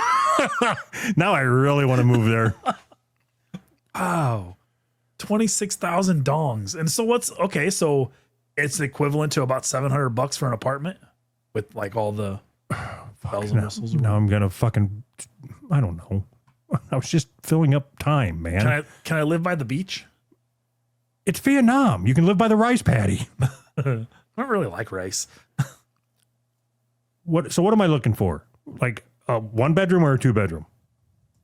Speaker 1: Now I really want to move there.
Speaker 6: Wow. 26,000 dongs. And so so it's equivalent to about $700 for an apartment with like all the bells and whistles.
Speaker 1: Now I'm going to fucking, I don't know. I was just filling up time, man.
Speaker 6: Can I live by the beach?
Speaker 1: It's Vietnam. You can live by the rice paddy.
Speaker 6: I don't really like rice.
Speaker 1: So what am I looking for? Like a 1-bedroom or a 2-bedroom?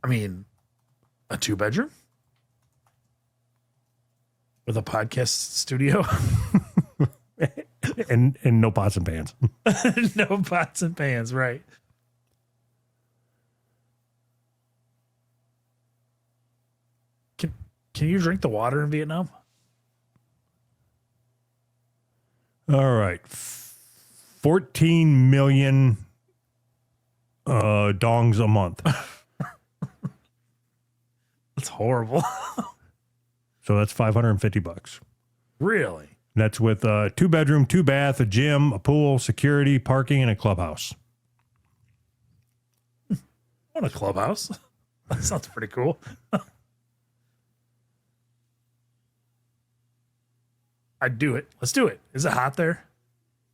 Speaker 6: I mean, a 2-bedroom with a podcast studio.
Speaker 1: and no pots and pans.
Speaker 6: No pots and pans, right? Can you drink the water in Vietnam?
Speaker 1: All right. 14 million dongs a month.
Speaker 6: That's horrible.
Speaker 1: So that's $550.
Speaker 6: Really?
Speaker 1: That's with a 2-bedroom, 2-bath, a gym, a pool, security, parking, and a clubhouse.
Speaker 6: I want a clubhouse. That sounds pretty cool. I'd do it. Let's do it. Is it hot there?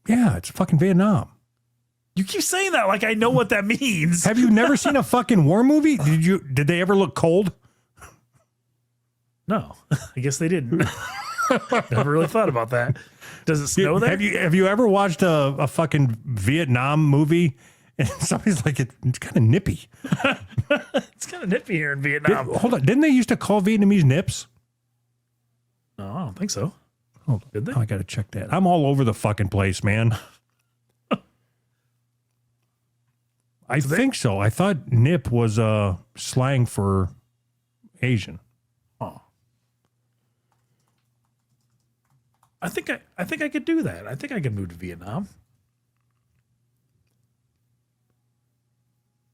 Speaker 1: Yeah, it's fucking Vietnam.
Speaker 6: You keep saying that like I know what that means.
Speaker 1: Have you never seen a fucking war movie? Did they ever look cold?
Speaker 6: No, I guess they didn't. Never really thought about that. Does it snow there?
Speaker 1: Have you ever watched a fucking Vietnam movie and somebody's like, it's kind of nippy?
Speaker 6: It's kind of nippy here in Vietnam.
Speaker 1: Hold on. Didn't they used to call Vietnamese nips?
Speaker 6: No, I don't think so.
Speaker 1: Oh,
Speaker 6: did they?
Speaker 1: I got to check that. I'm all over the fucking place, man. I think so. I thought nip was slang for Asian.
Speaker 6: Oh. I think I could do that. I think I could move to Vietnam.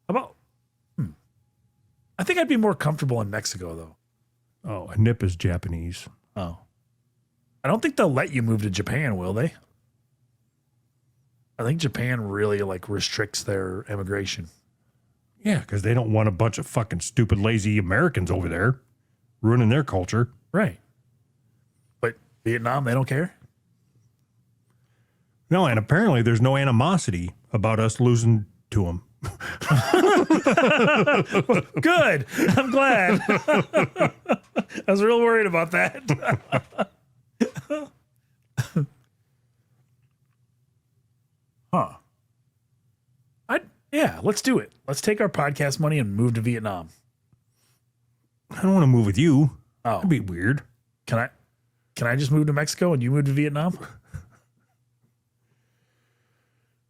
Speaker 6: How about? I think I'd be more comfortable in Mexico though.
Speaker 1: Oh, a nip is Japanese.
Speaker 6: Oh. I don't think they'll let you move to Japan, will they? I think Japan really like restricts their immigration.
Speaker 1: Yeah, because they don't want a bunch of fucking stupid, lazy Americans over there ruining their culture.
Speaker 6: Right. But Vietnam, they don't care?
Speaker 1: No, and apparently there's no animosity about us losing to them.
Speaker 6: Good. I'm glad. I was real worried about that. Huh. Yeah, let's do it. Let's take our podcast money and move to Vietnam.
Speaker 1: I don't want to move with you.
Speaker 6: Oh.
Speaker 1: That'd be weird.
Speaker 6: Can I just move to Mexico and you move to Vietnam?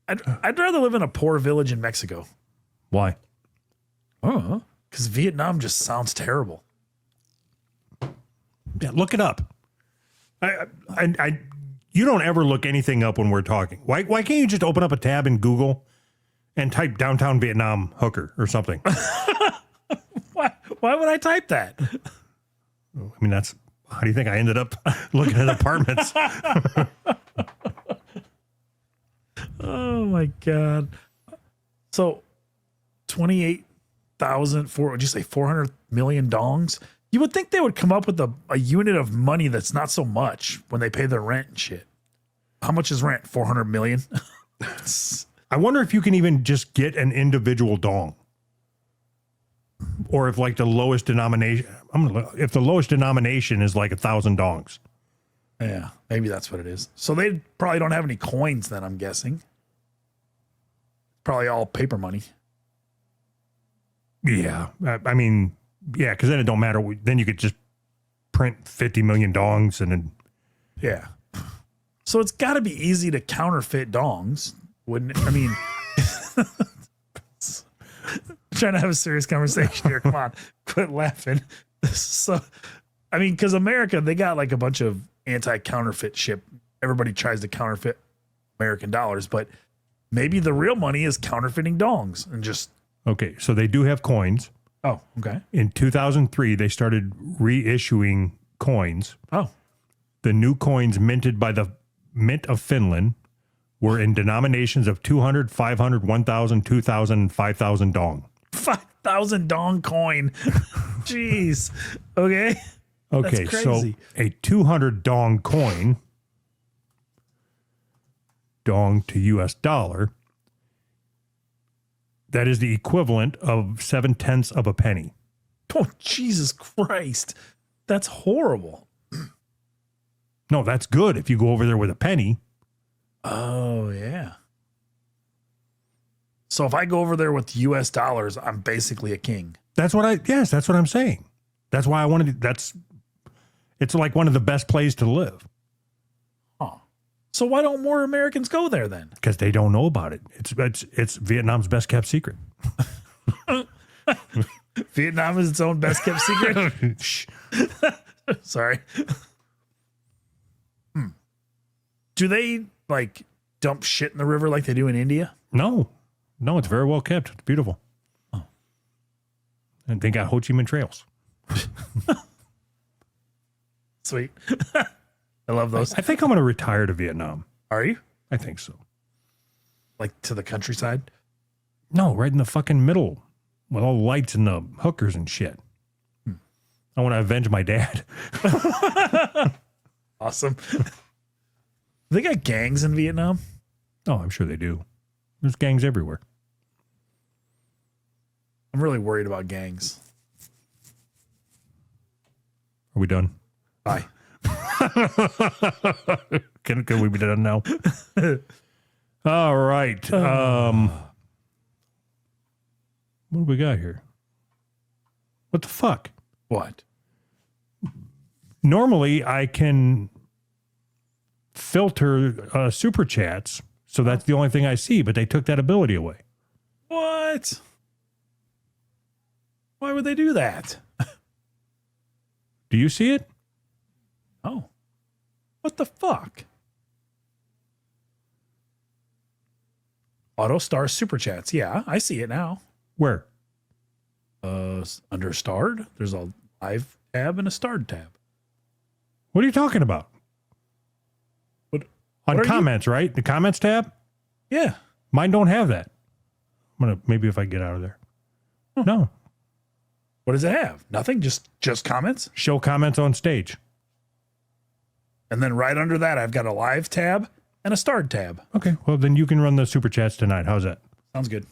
Speaker 6: I'd rather live in a poor village in Mexico.
Speaker 1: Why?
Speaker 6: Oh, because Vietnam just sounds terrible.
Speaker 1: Yeah, look it up. You don't ever look anything up when we're talking. Why can't you just open up a tab in Google and type downtown Vietnam hooker or something?
Speaker 6: Why would I type that?
Speaker 1: I mean, how do you think I ended up looking at apartments?
Speaker 6: Oh my God. So 28,000 would you say 400 million dongs? You would think they would come up with a unit of money that's not so much when they pay their rent and shit. How much is rent? 400 million?
Speaker 1: I wonder if you can even just get an individual dong. Or if like the lowest denomination, if the lowest denomination is like 1,000 dongs.
Speaker 6: Yeah, maybe that's what it is. So they probably don't have any coins then, I'm guessing. Probably all paper money.
Speaker 1: Yeah. I mean, yeah, because then it don't matter. Then you could just print 50 million dongs and then.
Speaker 6: Yeah. So it's got to be easy to counterfeit dongs, wouldn't it? I mean, trying to have a serious conversation here. Come on, quit laughing. So, I mean, because America, they got like a bunch of anti-counterfeit shit. Everybody tries to counterfeit American dollars, but maybe the real money is counterfeiting dongs and just
Speaker 1: Okay, so they do have coins.
Speaker 6: Oh, okay.
Speaker 1: In 2003, they started reissuing coins.
Speaker 6: Oh,
Speaker 1: The new coins minted by the Mint of Finland were in denominations of 200, 500, 1,000, 2,000, and 5,000 dong.
Speaker 6: 5,000 dong coin. Jeez. Okay.
Speaker 1: Okay,
Speaker 6: That's
Speaker 1: so
Speaker 6: crazy.
Speaker 1: a 200 dong coin, dong to US dollar, that is the equivalent of 7/10 of a penny.
Speaker 6: Oh, Jesus Christ. That's horrible.
Speaker 1: No, that's good if you go over there with a penny.
Speaker 6: Oh, yeah. So if I go over there with US dollars, I'm basically a king.
Speaker 1: That's what I'm saying. That's why I wanted to, it's like one of the best places to live
Speaker 6: Huh. So why don't more Americans go there then?
Speaker 1: because they don't know about it. It's Vietnam's best kept secret.
Speaker 6: Vietnam is its own best kept secret.
Speaker 1: Shh.
Speaker 6: Sorry. Do they like dump shit in the river like they do in India?
Speaker 1: No, it's very well kept. It's beautiful.
Speaker 6: Oh.
Speaker 1: And they got Ho Chi Minh trails.
Speaker 6: Sweet. I love those.
Speaker 1: I think I'm going to retire to Vietnam.
Speaker 6: Are you?
Speaker 1: I think so.
Speaker 6: Like to the countryside?
Speaker 1: No, right in the fucking middle with all the lights and the hookers and shit. I want to avenge my dad.
Speaker 6: Awesome. They got gangs in Vietnam?
Speaker 1: Oh, I'm sure they do. There's gangs everywhere.
Speaker 6: I'm really worried about gangs.
Speaker 1: Are we done?
Speaker 6: Bye.
Speaker 1: Can we be done now? All right. What do we got here? What the fuck?
Speaker 6: What?
Speaker 1: Normally, I can filter super chats, so that's the only thing I see, but they took that ability away.
Speaker 6: What? Why would they do that?
Speaker 1: Do you see it?
Speaker 6: Oh. What the fuck? Auto star super chats. Yeah, I see it now.
Speaker 1: Where?
Speaker 6: Under starred, there's a live tab and a starred tab.
Speaker 1: What are you talking about?
Speaker 6: What
Speaker 1: On
Speaker 6: are you-
Speaker 1: comments, right? The comments tab?
Speaker 6: Yeah.
Speaker 1: Mine don't have that. I'm gonna maybe if I get out of there. No.
Speaker 6: What does it have? Nothing? Just comments?
Speaker 1: Show comments on stage.
Speaker 6: And then right under that, I've got a live tab and a starred tab.
Speaker 1: Okay. Well, then you can run the super chats tonight. How's that?
Speaker 6: Sounds good.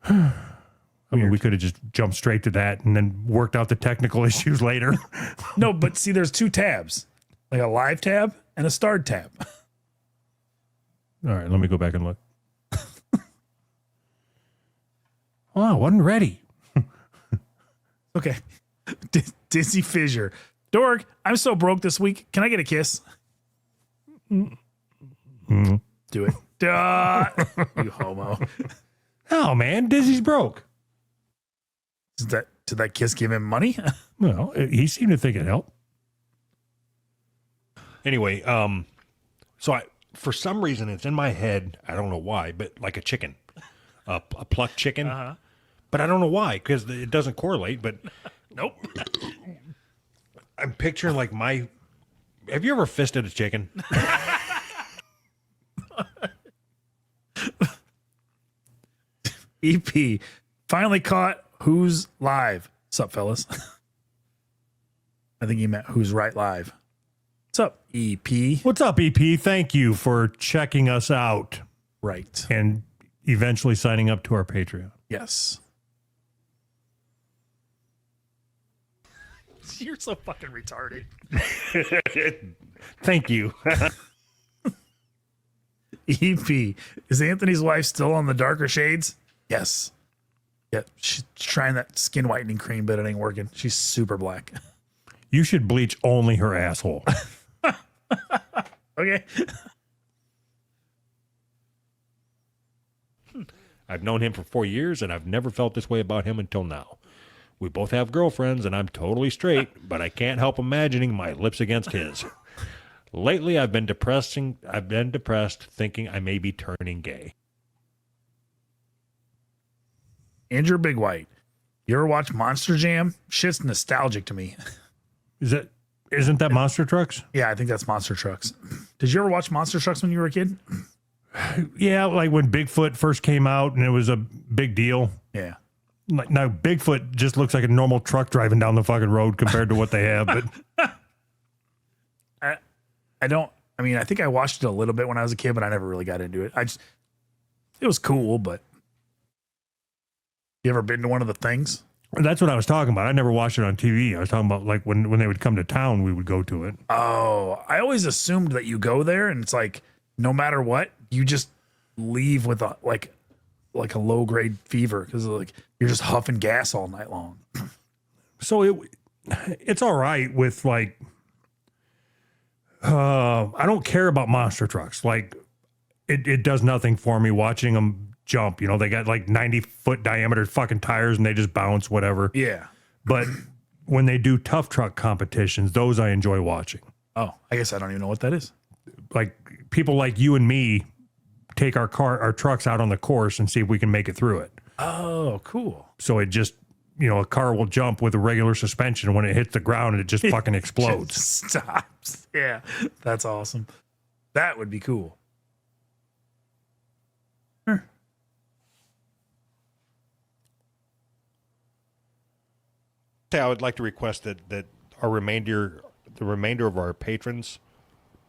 Speaker 1: I mean, we could have just jumped straight to that and then worked out the technical issues later.
Speaker 6: No, but see, there's two tabs, like a live tab and a starred tab.
Speaker 1: All right, let me go back and look. Oh, I wasn't ready.
Speaker 6: Okay. Dizzy Fissure. Dorg, I'm so broke this week. Can I get a kiss? Do it. Duh. You homo.
Speaker 1: Oh, man, Dizzy's broke.
Speaker 6: Did that kiss give him money?
Speaker 1: Well, he seemed to think it helped. Anyway, so for some reason, it's in my head. I don't know why, but like a chicken, a plucked chicken.
Speaker 6: Uh-huh.
Speaker 1: But I don't know why, because it doesn't correlate. But
Speaker 6: Nope.
Speaker 1: I'm picturing like my. Have you ever fisted a chicken?
Speaker 6: EP. Finally caught Who's Live. What's up, fellas? I think he meant Who's Right Live. What's up, EP?
Speaker 1: What's up, EP? Thank you for checking us out
Speaker 6: Right.
Speaker 1: and eventually signing up to our Patreon.
Speaker 6: Yes. You're so fucking retarded.
Speaker 1: Thank you.
Speaker 6: EP. Is Anthony's wife still on the darker shades? Yes. Yeah, she's trying that skin whitening cream, but it ain't working. She's super black.
Speaker 1: You should bleach only her asshole.
Speaker 6: Okay.
Speaker 1: I've known him for 4 years, and I've never felt this way about him until now. We both have girlfriends, and I'm totally straight, but I can't help imagining my lips against his. Lately, I've been depressed, thinking I may be turning gay.
Speaker 6: Andrew Big White. You ever watch Monster Jam? Shit's nostalgic to me.
Speaker 1: Isn't that Monster Trucks?
Speaker 6: Yeah, I think that's Monster Trucks. Did you ever watch Monster Trucks when you were a kid?
Speaker 1: Yeah, like when Bigfoot first came out and it was a big deal.
Speaker 6: Yeah.
Speaker 1: Like, now Bigfoot just looks like a normal truck driving down the fucking road compared to what they have. But
Speaker 6: I think I watched it a little bit when I was a kid, but I never really got into it. It was cool, but you ever been to one of the things?
Speaker 1: that's what I was talking about. I never watched it on TV. I was talking about like when they would come to town, we would go to it.
Speaker 6: Oh, I always assumed that you go there and it's like, no matter what, you just leave with a low grade fever because like you're just huffing gas all night long.
Speaker 1: So it's all right with like, I don't care about monster trucks. Like it does nothing for me watching them jump. You know, they got like 90-foot diameter fucking tires and they just bounce, whatever.
Speaker 6: Yeah.
Speaker 1: But when they do tough truck competitions, those I enjoy watching.
Speaker 6: Oh, I guess I don't even know what that is.
Speaker 1: Like people like you and me take our trucks out on the course and see if we can make it through it.
Speaker 6: Oh, cool.
Speaker 1: So it just, you know, a car will jump with a regular suspension. And when it hits the ground, it just fucking explodes.
Speaker 6: Just stops. Yeah. That's awesome. That would be cool.
Speaker 8: I would like to request that the remainder of our patrons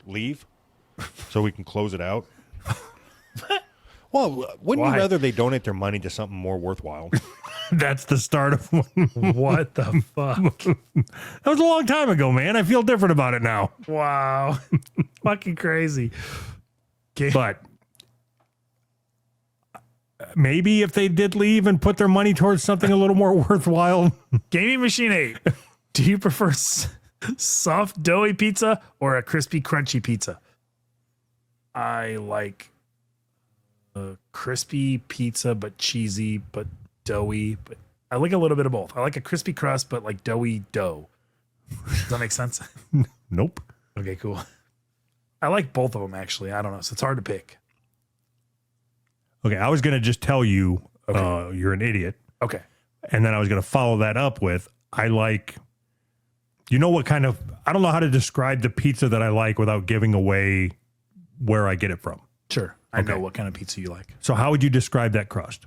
Speaker 8: leave so we can close it out. Well, wouldn't you rather they donate their money to something more worthwhile?
Speaker 1: That's the start of one.
Speaker 6: What the fuck?
Speaker 1: That was a long time ago, man. I feel different about it now.
Speaker 6: Wow. Fucking crazy. Okay.
Speaker 1: But maybe if they did leave and put their money towards something a little more worthwhile.
Speaker 6: Gaming Machine 8. Do you prefer soft, doughy pizza or a crispy, crunchy pizza? I like a crispy pizza, but cheesy, but doughy. But I like a little bit of both. I like a crispy crust, but like doughy dough. Does that make sense?
Speaker 1: Nope.
Speaker 6: Okay, cool. I like both of them, actually. I don't know. So it's hard to pick.
Speaker 1: Okay, I was going to just tell you you're an idiot.
Speaker 6: Okay.
Speaker 1: And then I was going to follow that up with, I like, you know what kind of, I don't know how to describe the pizza that I like without giving away where I get it from.
Speaker 6: Sure. I know what kind of pizza you like.
Speaker 1: So how would you describe that crust?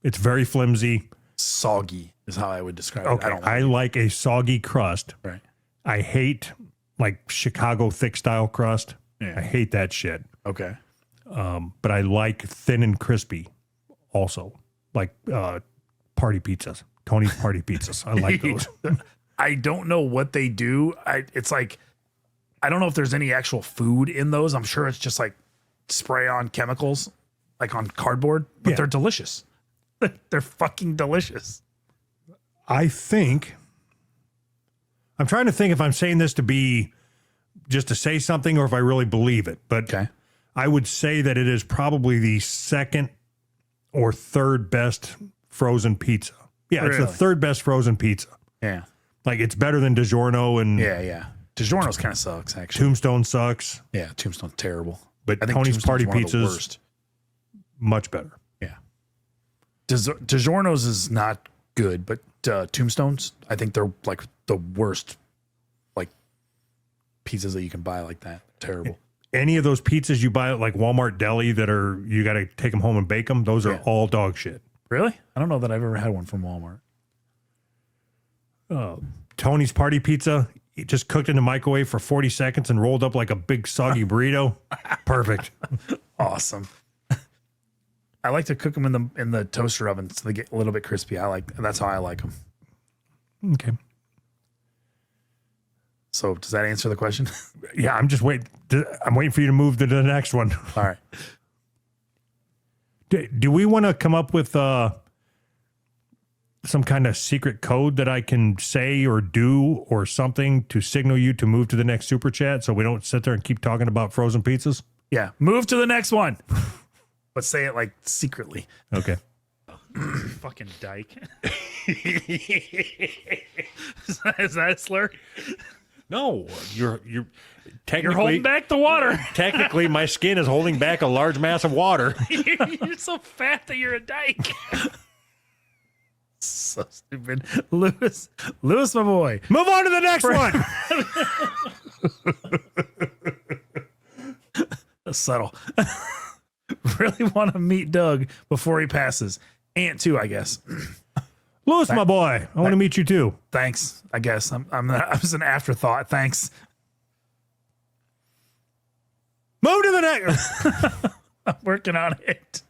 Speaker 1: It's very flimsy.
Speaker 6: Soggy is how I would describe it.
Speaker 1: Okay, I like a soggy crust.
Speaker 6: Right.
Speaker 1: I hate like Chicago thick style crust.
Speaker 6: Yeah.
Speaker 1: I hate that shit.
Speaker 6: Okay.
Speaker 1: But I like thin and crispy also. Like party pizzas. Tony's party pizzas. I like those.
Speaker 6: I don't know what they do. It's like, I don't know if there's any actual food in those. I'm sure it's just like spray on chemicals, like on cardboard, but they're delicious. They're fucking delicious.
Speaker 1: I think, I'm trying to think if I'm saying this to be just to say something or if I really believe it, but
Speaker 6: okay.
Speaker 1: I would say that it is probably the second or third best frozen pizza. Yeah,
Speaker 6: Really?
Speaker 1: It's the third best frozen pizza.
Speaker 6: Yeah.
Speaker 1: Like it's better than DiGiorno and
Speaker 6: Yeah. DiGiorno's kind of sucks, actually.
Speaker 1: Tombstone sucks.
Speaker 6: Yeah, Tombstone's terrible.
Speaker 1: But
Speaker 6: I think
Speaker 1: Tony's
Speaker 6: Tombstone's
Speaker 1: party
Speaker 6: one of the
Speaker 1: pizzas,
Speaker 6: worst.
Speaker 1: much better.
Speaker 6: Yeah. DiGiorno's is not good, but Tombstone's, I think they're like the worst like pizzas that you can buy like that. Terrible.
Speaker 1: Any of those pizzas you buy at like Walmart deli that are, you got to take them home and bake them, those are all dog shit.
Speaker 6: Really? I don't know that I've ever had one from Walmart.
Speaker 1: Tony's party pizza, just cooked in the microwave for 40 seconds and rolled up like a big soggy burrito. Perfect.
Speaker 6: Awesome. I like to cook them in the toaster oven so they get a little bit crispy. That's how I like them.
Speaker 1: Okay.
Speaker 6: So does that answer the question?
Speaker 1: Yeah, I'm just waiting. I'm waiting for you to move to the next one.
Speaker 6: All right.
Speaker 1: Do we want to come up with some kind of secret code that I can say or do or something to signal you to move to the next super chat so we don't sit there and keep talking about frozen pizzas?
Speaker 6: Yeah. Move to the next one. But say it like secretly.
Speaker 1: Okay.
Speaker 6: Fucking dyke. Is that a slur?
Speaker 1: No, you're technically
Speaker 6: You're holding back the water.
Speaker 1: Technically, my skin is holding back a large mass of water.
Speaker 6: You're so fat that you're a dyke. So stupid. Lewis, my boy.
Speaker 1: Move on to the next one.
Speaker 6: That's subtle. Really want to meet Doug before he passes. Ant too, I guess.
Speaker 1: Lewis, my boy. I want to meet you too.
Speaker 6: Thanks. I guess I was an afterthought. Thanks.
Speaker 1: Move to the next.
Speaker 6: I'm working on it.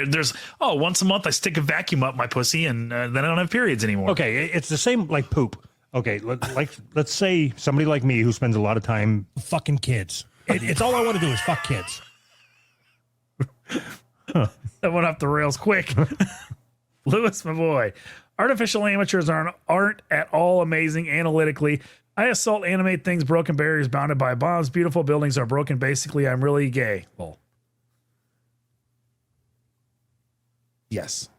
Speaker 6: There's once a month I stick a vacuum up my pussy and then I don't have periods anymore.
Speaker 1: Okay, it's the same like poop. Okay, let's say somebody like me who spends a lot of time fucking kids. It's all I want to do is fuck kids.
Speaker 6: That went off the rails quick. Lewis, my boy. Artificial amateurs aren't at all amazing analytically. I assault, animate things, broken barriers bounded by bombs. Beautiful buildings are broken. Basically, I'm really gay. Well, yes.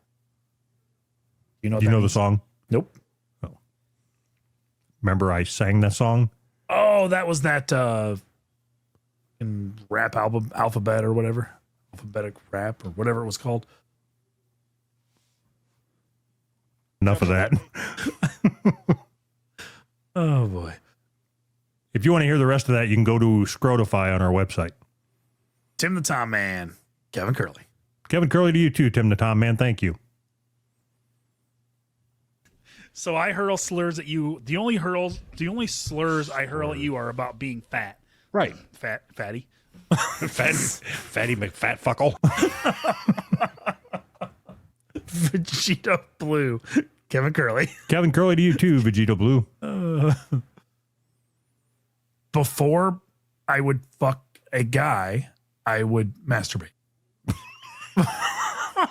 Speaker 1: Do you know the song?
Speaker 6: Nope.
Speaker 1: Oh. Remember I sang that song?
Speaker 6: Oh, that was that in rap album, Alphabet or whatever. Alphabetic rap or whatever it was called.
Speaker 1: Enough of that.
Speaker 6: Oh, boy.
Speaker 1: If you want to hear the rest of that, you can go to Scrotify on our website.
Speaker 6: Tim the Tom Man, Kevin Curley.
Speaker 1: Kevin Curley to you too, Tim the Tom Man. Thank you.
Speaker 6: So I hurl slurs at you. The only slurs I hurl at you are about being fat.
Speaker 1: Right.
Speaker 6: Fatty.
Speaker 1: Fatty McFatfuckle.
Speaker 6: Vegeta Blue, Kevin Curley.
Speaker 1: Kevin Curley to you too, Vegeta Blue.
Speaker 6: Before I would fuck a guy, I would masturbate. Huh.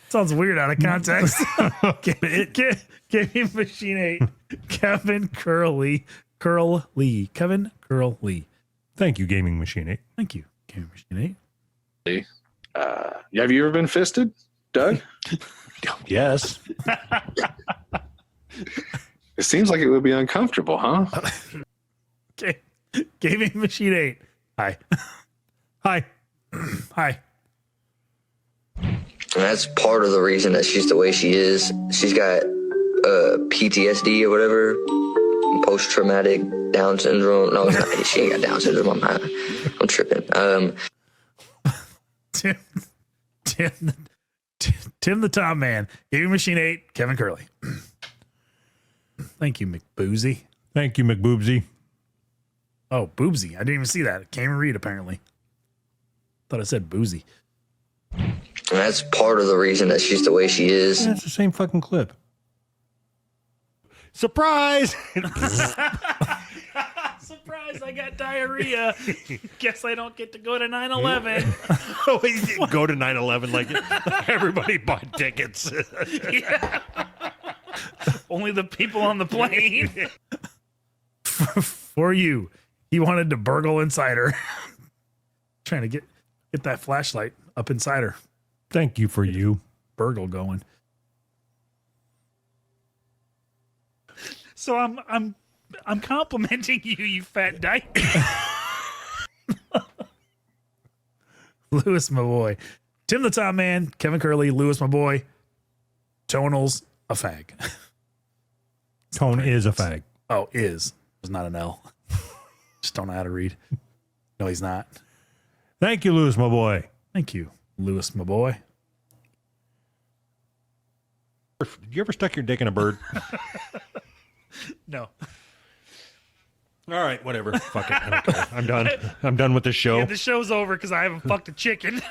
Speaker 6: Sounds weird out of context. Give me Machine 8. Kevin Curley. Kevin Curley.
Speaker 1: Thank you, Gaming Machine 8.
Speaker 6: Thank you, Gaming Machine 8.
Speaker 9: Have you ever been fisted, Doug?
Speaker 1: Yes.
Speaker 9: It seems like it would be uncomfortable, huh?
Speaker 6: Okay. Gaming Machine 8. Hi.
Speaker 1: Hi.
Speaker 6: Hi.
Speaker 3: And that's part of the reason that she's the way she is. She's got PTSD or whatever, post-traumatic Down syndrome. No, it's not. She ain't got Down syndrome. I'm tripping.
Speaker 6: Tim the Tom Man, Gaming Machine 8, Kevin Curley. Thank you, McBoozy.
Speaker 1: Thank you, McBoobsy.
Speaker 6: Oh, Boobsy. I didn't even see that. Can't even read, apparently. Thought I said boozy.
Speaker 3: And that's part of the reason that she's the way she is.
Speaker 1: That's the same fucking clip. Surprise!
Speaker 6: Surprise, I got diarrhea. Guess I don't get to go to 9/11.
Speaker 1: Oh, he didn't go to 9/11 like everybody bought tickets.
Speaker 6: Yeah. Only the people on the plane. For you. He wanted to burgle inside her. Trying to get that flashlight up inside her.
Speaker 1: Thank you for you.
Speaker 6: Burgle going. So I'm complimenting you, you fat dyke. Lewis, my boy. Tim the Top Man, Kevin Curley, Lewis, my boy. Tonal's a fag.
Speaker 1: Tone is a fag.
Speaker 6: Oh, is. There's not an L. Just don't know how to read. No, he's not.
Speaker 1: Thank you, Lewis, my boy.
Speaker 6: Thank you, Lewis, my boy.
Speaker 8: Did you ever stuck your dick in a bird?
Speaker 6: No.
Speaker 8: All right, whatever. Fuck it. I don't care. I'm done. I'm done with this show.
Speaker 6: Yeah, the show's over because I haven't fucked a chicken.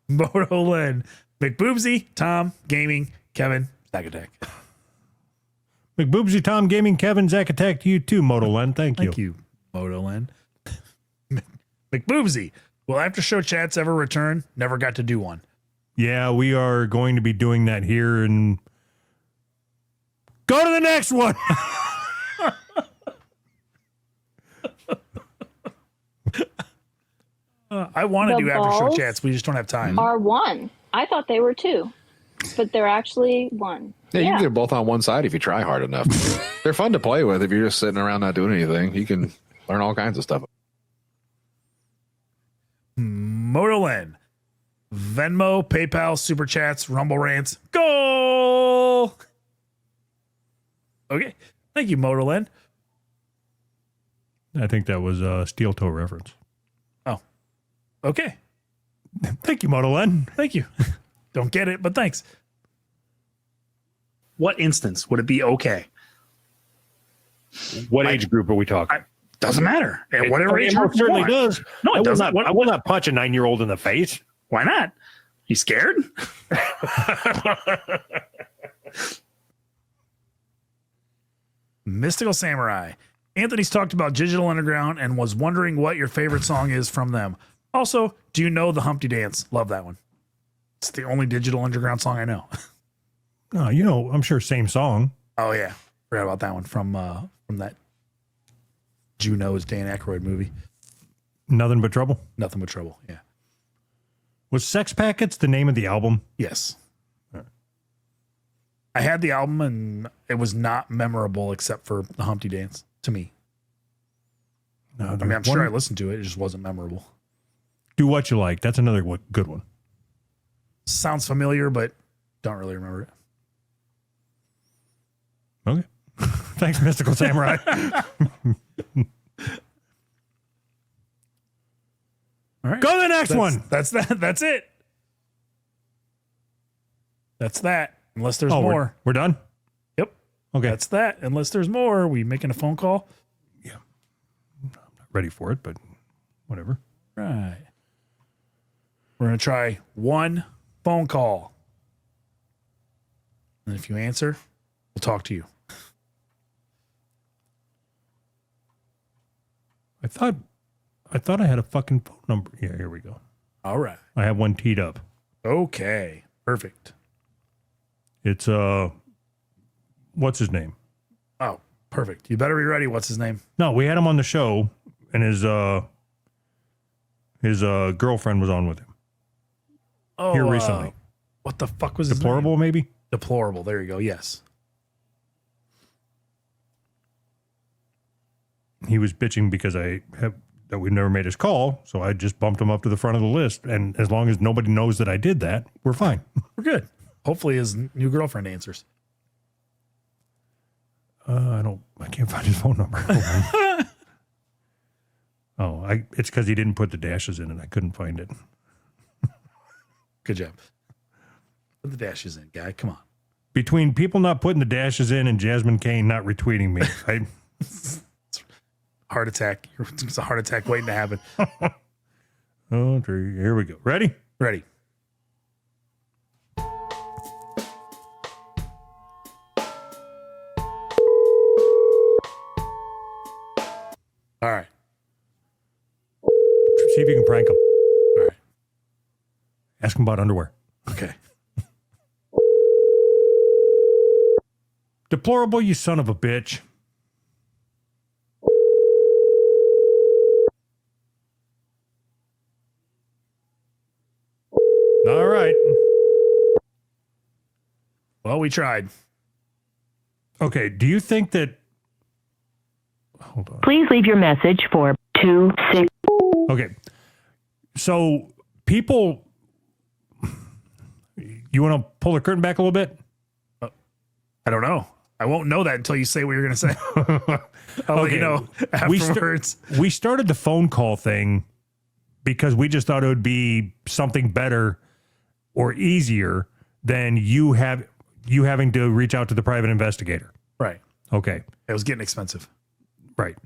Speaker 6: Moto Len. McBoobsy, Tom, Gaming, Kevin, Zack Attack.
Speaker 1: McBoobsy, Tom, Gaming, Kevin, Zack Attack to you too, Moto Len. Thank you.
Speaker 6: Thank you, Moto Len. McBoobsy. Will after show chats ever return? Never got to do one.
Speaker 1: Yeah, we are going to be doing that here and go to the next one.
Speaker 6: I want to
Speaker 10: The
Speaker 6: do after show
Speaker 10: balls
Speaker 6: chats. We just don't have time.
Speaker 10: Are one. I thought they were two, but they're actually one.
Speaker 9: Yeah, you can get them both on one side if you try hard enough. They're fun to play with if you're just sitting around not doing anything. You can learn all kinds of stuff.
Speaker 6: Motolen. Venmo, PayPal, Super Chats, Rumble Rants. Goal! Okay. Thank you, Motorland.
Speaker 1: I think that was a steel toe reference.
Speaker 6: Oh. Okay.
Speaker 1: Thank you, Motolen.
Speaker 6: Thank you. Don't get it, but thanks.
Speaker 11: What instance would it be okay?
Speaker 8: What age group are we talking?
Speaker 6: Doesn't matter. At whatever age
Speaker 8: it
Speaker 6: group you
Speaker 8: certainly
Speaker 6: want.
Speaker 8: does.
Speaker 6: No, it doesn't.
Speaker 8: I will not punch a 9-year-old in the face.
Speaker 6: Why not? You scared? Mystical Samurai. Anthony's talked about Digital Underground and was wondering what your favorite song is from them. Also, do you know the Humpty Dance? Love that one. It's the only Digital Underground song I know.
Speaker 1: No, you know, I'm sure same song.
Speaker 6: Oh yeah, forgot about that one from that Juno's Dan Aykroyd movie.
Speaker 1: Nothing But Trouble.
Speaker 6: Nothing But Trouble. Yeah.
Speaker 1: Was Sex Packets the name of the album?
Speaker 6: Yes. I had the album and it was not memorable except for the Humpty Dance to me.
Speaker 1: No,
Speaker 6: I mean, I'm sure I listened to it. It just wasn't memorable.
Speaker 1: Do What You Like. That's another good one.
Speaker 6: Sounds familiar, but don't really remember it.
Speaker 1: Okay. Thanks, Mystical Samurai.
Speaker 6: All right.
Speaker 1: Go to the next one.
Speaker 6: That's that. That's it. That's that. Unless there's
Speaker 1: Oh,
Speaker 6: more.
Speaker 1: we're done?
Speaker 6: Yep.
Speaker 1: Okay.
Speaker 6: That's that. Unless there's more. Are we making a phone call?
Speaker 1: I'm not ready for it, but whatever.
Speaker 6: Right. We're going to try one phone call. And if you answer, we'll talk to you.
Speaker 1: I thought I had a fucking phone number. Yeah, here we go.
Speaker 6: All right.
Speaker 1: I have one teed up.
Speaker 6: Okay. Perfect.
Speaker 1: It's what's his name?
Speaker 6: Oh, perfect. You better be ready. What's his name?
Speaker 1: No, we had him on the show, and his girlfriend was on with him
Speaker 6: Oh,
Speaker 1: here recently.
Speaker 6: What the fuck was his
Speaker 1: Deplorable,
Speaker 6: name?
Speaker 1: maybe?
Speaker 6: Deplorable. There you go. Yes.
Speaker 1: He was bitching because that we've never made his call, so I just bumped him up to the front of the list. And as long as nobody knows that I did that, we're fine.
Speaker 6: We're good. Hopefully his new girlfriend answers.
Speaker 1: I can't find his phone number. It's because he didn't put the dashes in and I couldn't find it.
Speaker 6: Good job. Put the dashes in, guy. Come on.
Speaker 1: Between people not putting the dashes in and Jasmine Kane not retweeting me,
Speaker 6: Heart attack. It's a heart attack waiting to happen.
Speaker 1: Oh, here we go. Ready?
Speaker 6: Ready. All right.
Speaker 1: See if you can prank him.
Speaker 6: All right.
Speaker 1: Ask him about underwear.
Speaker 6: Okay.
Speaker 1: Deplorable, you son of a bitch. All right.
Speaker 6: Well, we tried.
Speaker 1: Okay. Do you think that? Hold on.
Speaker 12: Please leave your message for 26.
Speaker 1: Okay. So people, you want to pull the curtain back a little bit?
Speaker 6: I don't know. I won't know that until you say what you're going to say. I'll let you know afterwards.
Speaker 1: We started the phone call thing because we just thought it would be something better or easier than you having to reach out to the private investigator.
Speaker 6: Right.
Speaker 1: Okay.
Speaker 6: It was getting expensive.
Speaker 1: Right.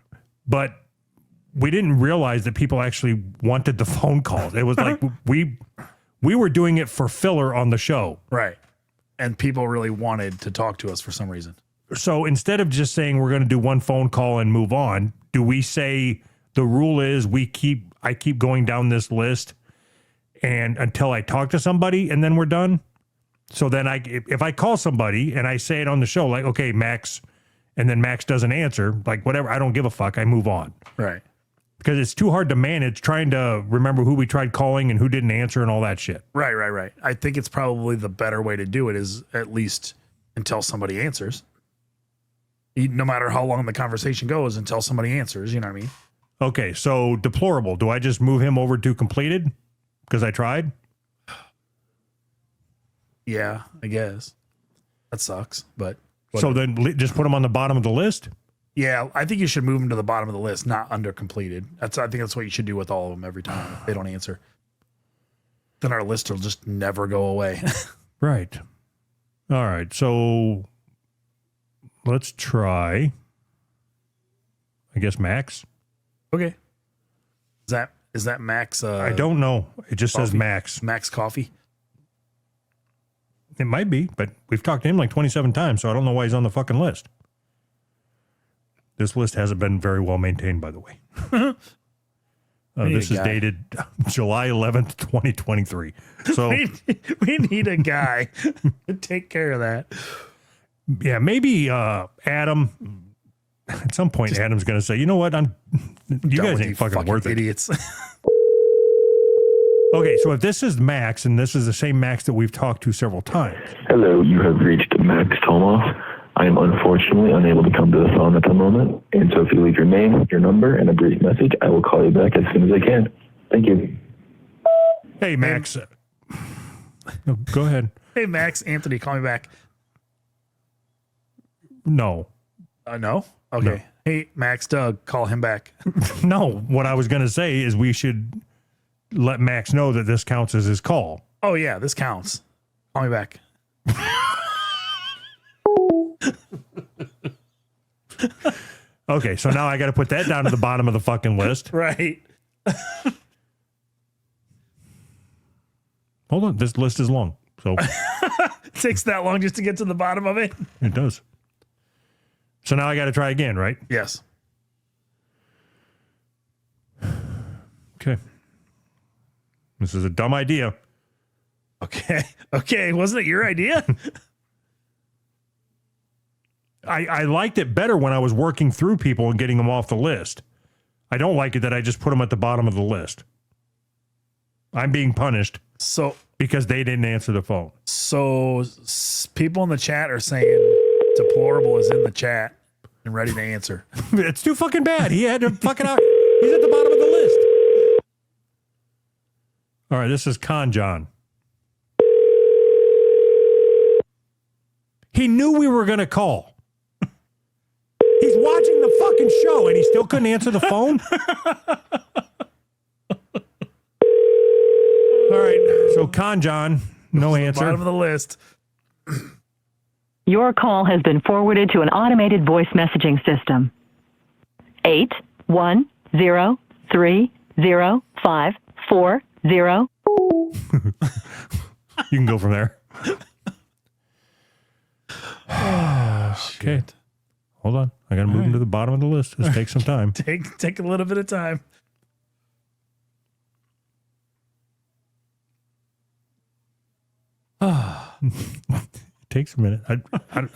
Speaker 1: But we didn't realize that people actually wanted the phone calls. It was like we were doing it for filler on the show.
Speaker 6: Right. And people really wanted to talk to us for some reason.
Speaker 1: So instead of just saying we're going to do one phone call and move on, do we say the rule is I keep going down this list and until I talk to somebody and then we're done? So then if I call somebody and I say it on the show, like, okay, Max, and then Max doesn't answer, like whatever, I don't give a fuck. I move on.
Speaker 6: Right.
Speaker 1: Because it's too hard to manage trying to remember who we tried calling and who didn't answer and all that shit.
Speaker 6: Right. I think it's probably the better way to do it is at least until somebody answers. No matter how long the conversation goes, until somebody answers, you know what I mean?
Speaker 1: Okay, so deplorable. Do I just move him over to completed? Because I tried?
Speaker 6: Yeah, I guess. That sucks, but
Speaker 1: So then just put them on the bottom of the list?
Speaker 6: yeah, I think you should move them to the bottom of the list, not under completed. I think that's what you should do with all of them every time if they don't answer. Then our list will just never go away.
Speaker 1: Right. All right. So let's try, I guess, Max.
Speaker 6: Okay. Is that Max?
Speaker 1: I don't know. It just says
Speaker 6: coffee?
Speaker 1: Max.
Speaker 6: Max Coffee.
Speaker 1: It might be, but we've talked to him like 27 times, so I don't know why he's on the fucking list. This list hasn't been very well maintained, by the way. This is dated July 11th, 2023. So
Speaker 6: we need a guy to take care of that.
Speaker 1: yeah, maybe Adam. At some point, Adam's going to say, "You know what? You guys ain't fucking worth
Speaker 6: idiots.
Speaker 1: it." Okay, so if this is Max, and this is the same Max that we've talked to several times.
Speaker 13: Hello, you have reached Max Tomoff. I am unfortunately unable to come to the phone at the moment, and so if you leave your name, your number, and a brief message, I will call you back as soon as I can. Thank you.
Speaker 1: Hey, Max. No, go ahead.
Speaker 6: Hey, Max, Anthony, call me back.
Speaker 1: No.
Speaker 6: No? Okay.
Speaker 1: No.
Speaker 6: Hey, Max, Doug, call him back.
Speaker 1: No, what I was going to say is we should let Max know that this counts as his call.
Speaker 6: Oh, yeah, this counts. Call me back.
Speaker 1: Okay, so now I got to put that down to the bottom of the fucking list.
Speaker 6: Right.
Speaker 1: Hold on, this list is long, so
Speaker 6: It takes that long just to get to the bottom of it.
Speaker 1: it does. So now I got to try again, right?
Speaker 6: Yes.
Speaker 1: Okay. This is a dumb idea.
Speaker 6: Okay. Okay. Wasn't it your idea?
Speaker 1: I liked it better when I was working through people and getting them off the list. I don't like it that I just put them at the bottom of the list. I'm being punished because they didn't answer the phone.
Speaker 6: So people in the chat are saying Deplorable is in the chat and ready to answer.
Speaker 1: It's too fucking bad. He had to fucking out. He's at the bottom of the list. All right, this is Con John. He knew we were going to call. He's watching the fucking show and he still couldn't answer the phone? All right, so Con John, no answer.
Speaker 6: Bottom of the list.
Speaker 12: Your call has been forwarded to an automated voice messaging system. 810305440.
Speaker 1: You can go from there. Okay. Hold on. I got to move him to the bottom of the list. This takes some time.
Speaker 6: Take a little bit of time.
Speaker 1: It takes a minute. I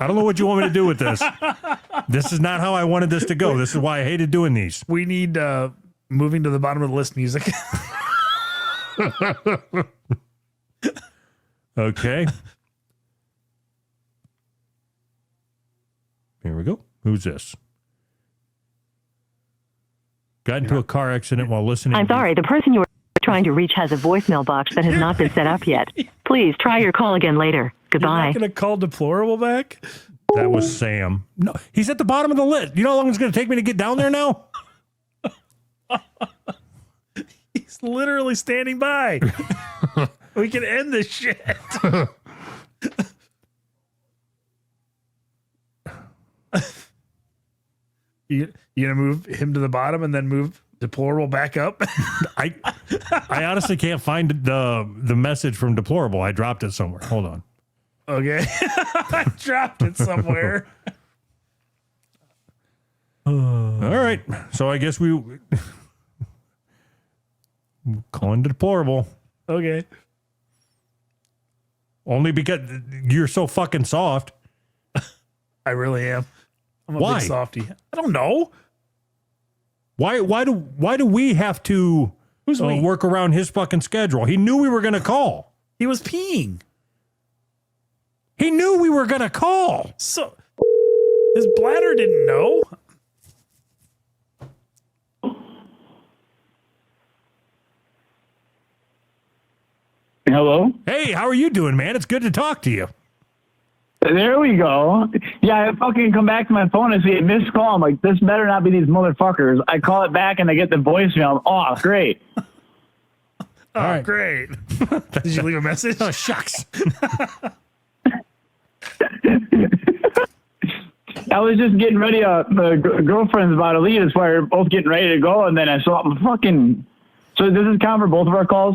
Speaker 1: don't know what you want me to do with this. This is not how I wanted this to go. This is why I hated doing these.
Speaker 6: We need moving to the bottom of the list music.
Speaker 1: Okay. Here we go. Who's this? Got into a car accident while listening.
Speaker 12: I'm sorry, the person you were trying to reach has a voicemail box that has not been set up yet. Please try your call again later. Goodbye.
Speaker 6: You're not going to call Deplorable back?
Speaker 1: That was Sam. No, he's at the bottom of the list. You know how long it's going to take me to get down there now?
Speaker 6: He's literally standing by. We can end this shit. You gonna move him to the bottom and then move Deplorable back up?
Speaker 1: I honestly can't find the message from Deplorable. I dropped it somewhere. Hold on.
Speaker 6: Okay. I dropped it somewhere.
Speaker 1: All right. So I guess we calling Deplorable.
Speaker 6: Okay.
Speaker 1: Only because you're so fucking soft.
Speaker 6: I really am. I'm a
Speaker 1: Why?
Speaker 6: big softy. I don't know.
Speaker 1: Why do we have to work around his fucking schedule? He knew we were going to call.
Speaker 6: He was peeing.
Speaker 1: He knew we were going to call.
Speaker 6: So his bladder didn't know.
Speaker 14: Hello?
Speaker 1: Hey, how are you doing, man? It's good to talk to you.
Speaker 14: There we go. Yeah, I fucking come back to my phone and see a missed call. I'm like, this better not be these motherfuckers. I call it back and I get the voicemail. Oh, great.
Speaker 6: Oh, right. Great. Did you leave a message?
Speaker 1: Oh, shucks.
Speaker 14: I was just getting ready. The girlfriend's about to leave. That's why we're both getting ready to go. And then I saw fucking. So does this count for both of our calls?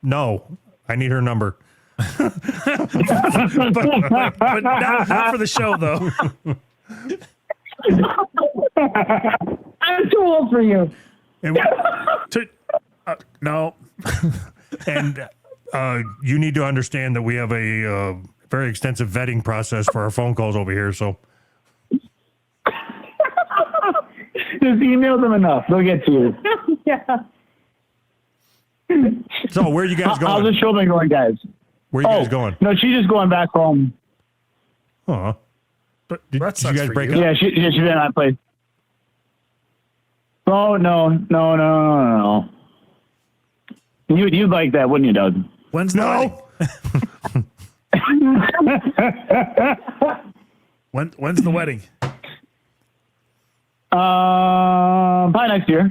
Speaker 1: No, I need her number.
Speaker 6: but not for the show, though.
Speaker 14: I'm too old for you.
Speaker 6: No.
Speaker 1: And you need to understand that we have a very extensive vetting process for our phone calls over here. So
Speaker 14: just email them enough. They'll get to you. Yeah.
Speaker 1: So where are you guys going?
Speaker 14: How's the show been going, guys?
Speaker 1: Where are you guys going?
Speaker 14: No, she's just going back home.
Speaker 1: Huh.
Speaker 6: But
Speaker 1: did you guys break up?
Speaker 14: Yeah, she's in that place. Oh, no. You'd like that, wouldn't you, Doug?
Speaker 6: When's the wedding? When's the wedding?
Speaker 14: Probably next year.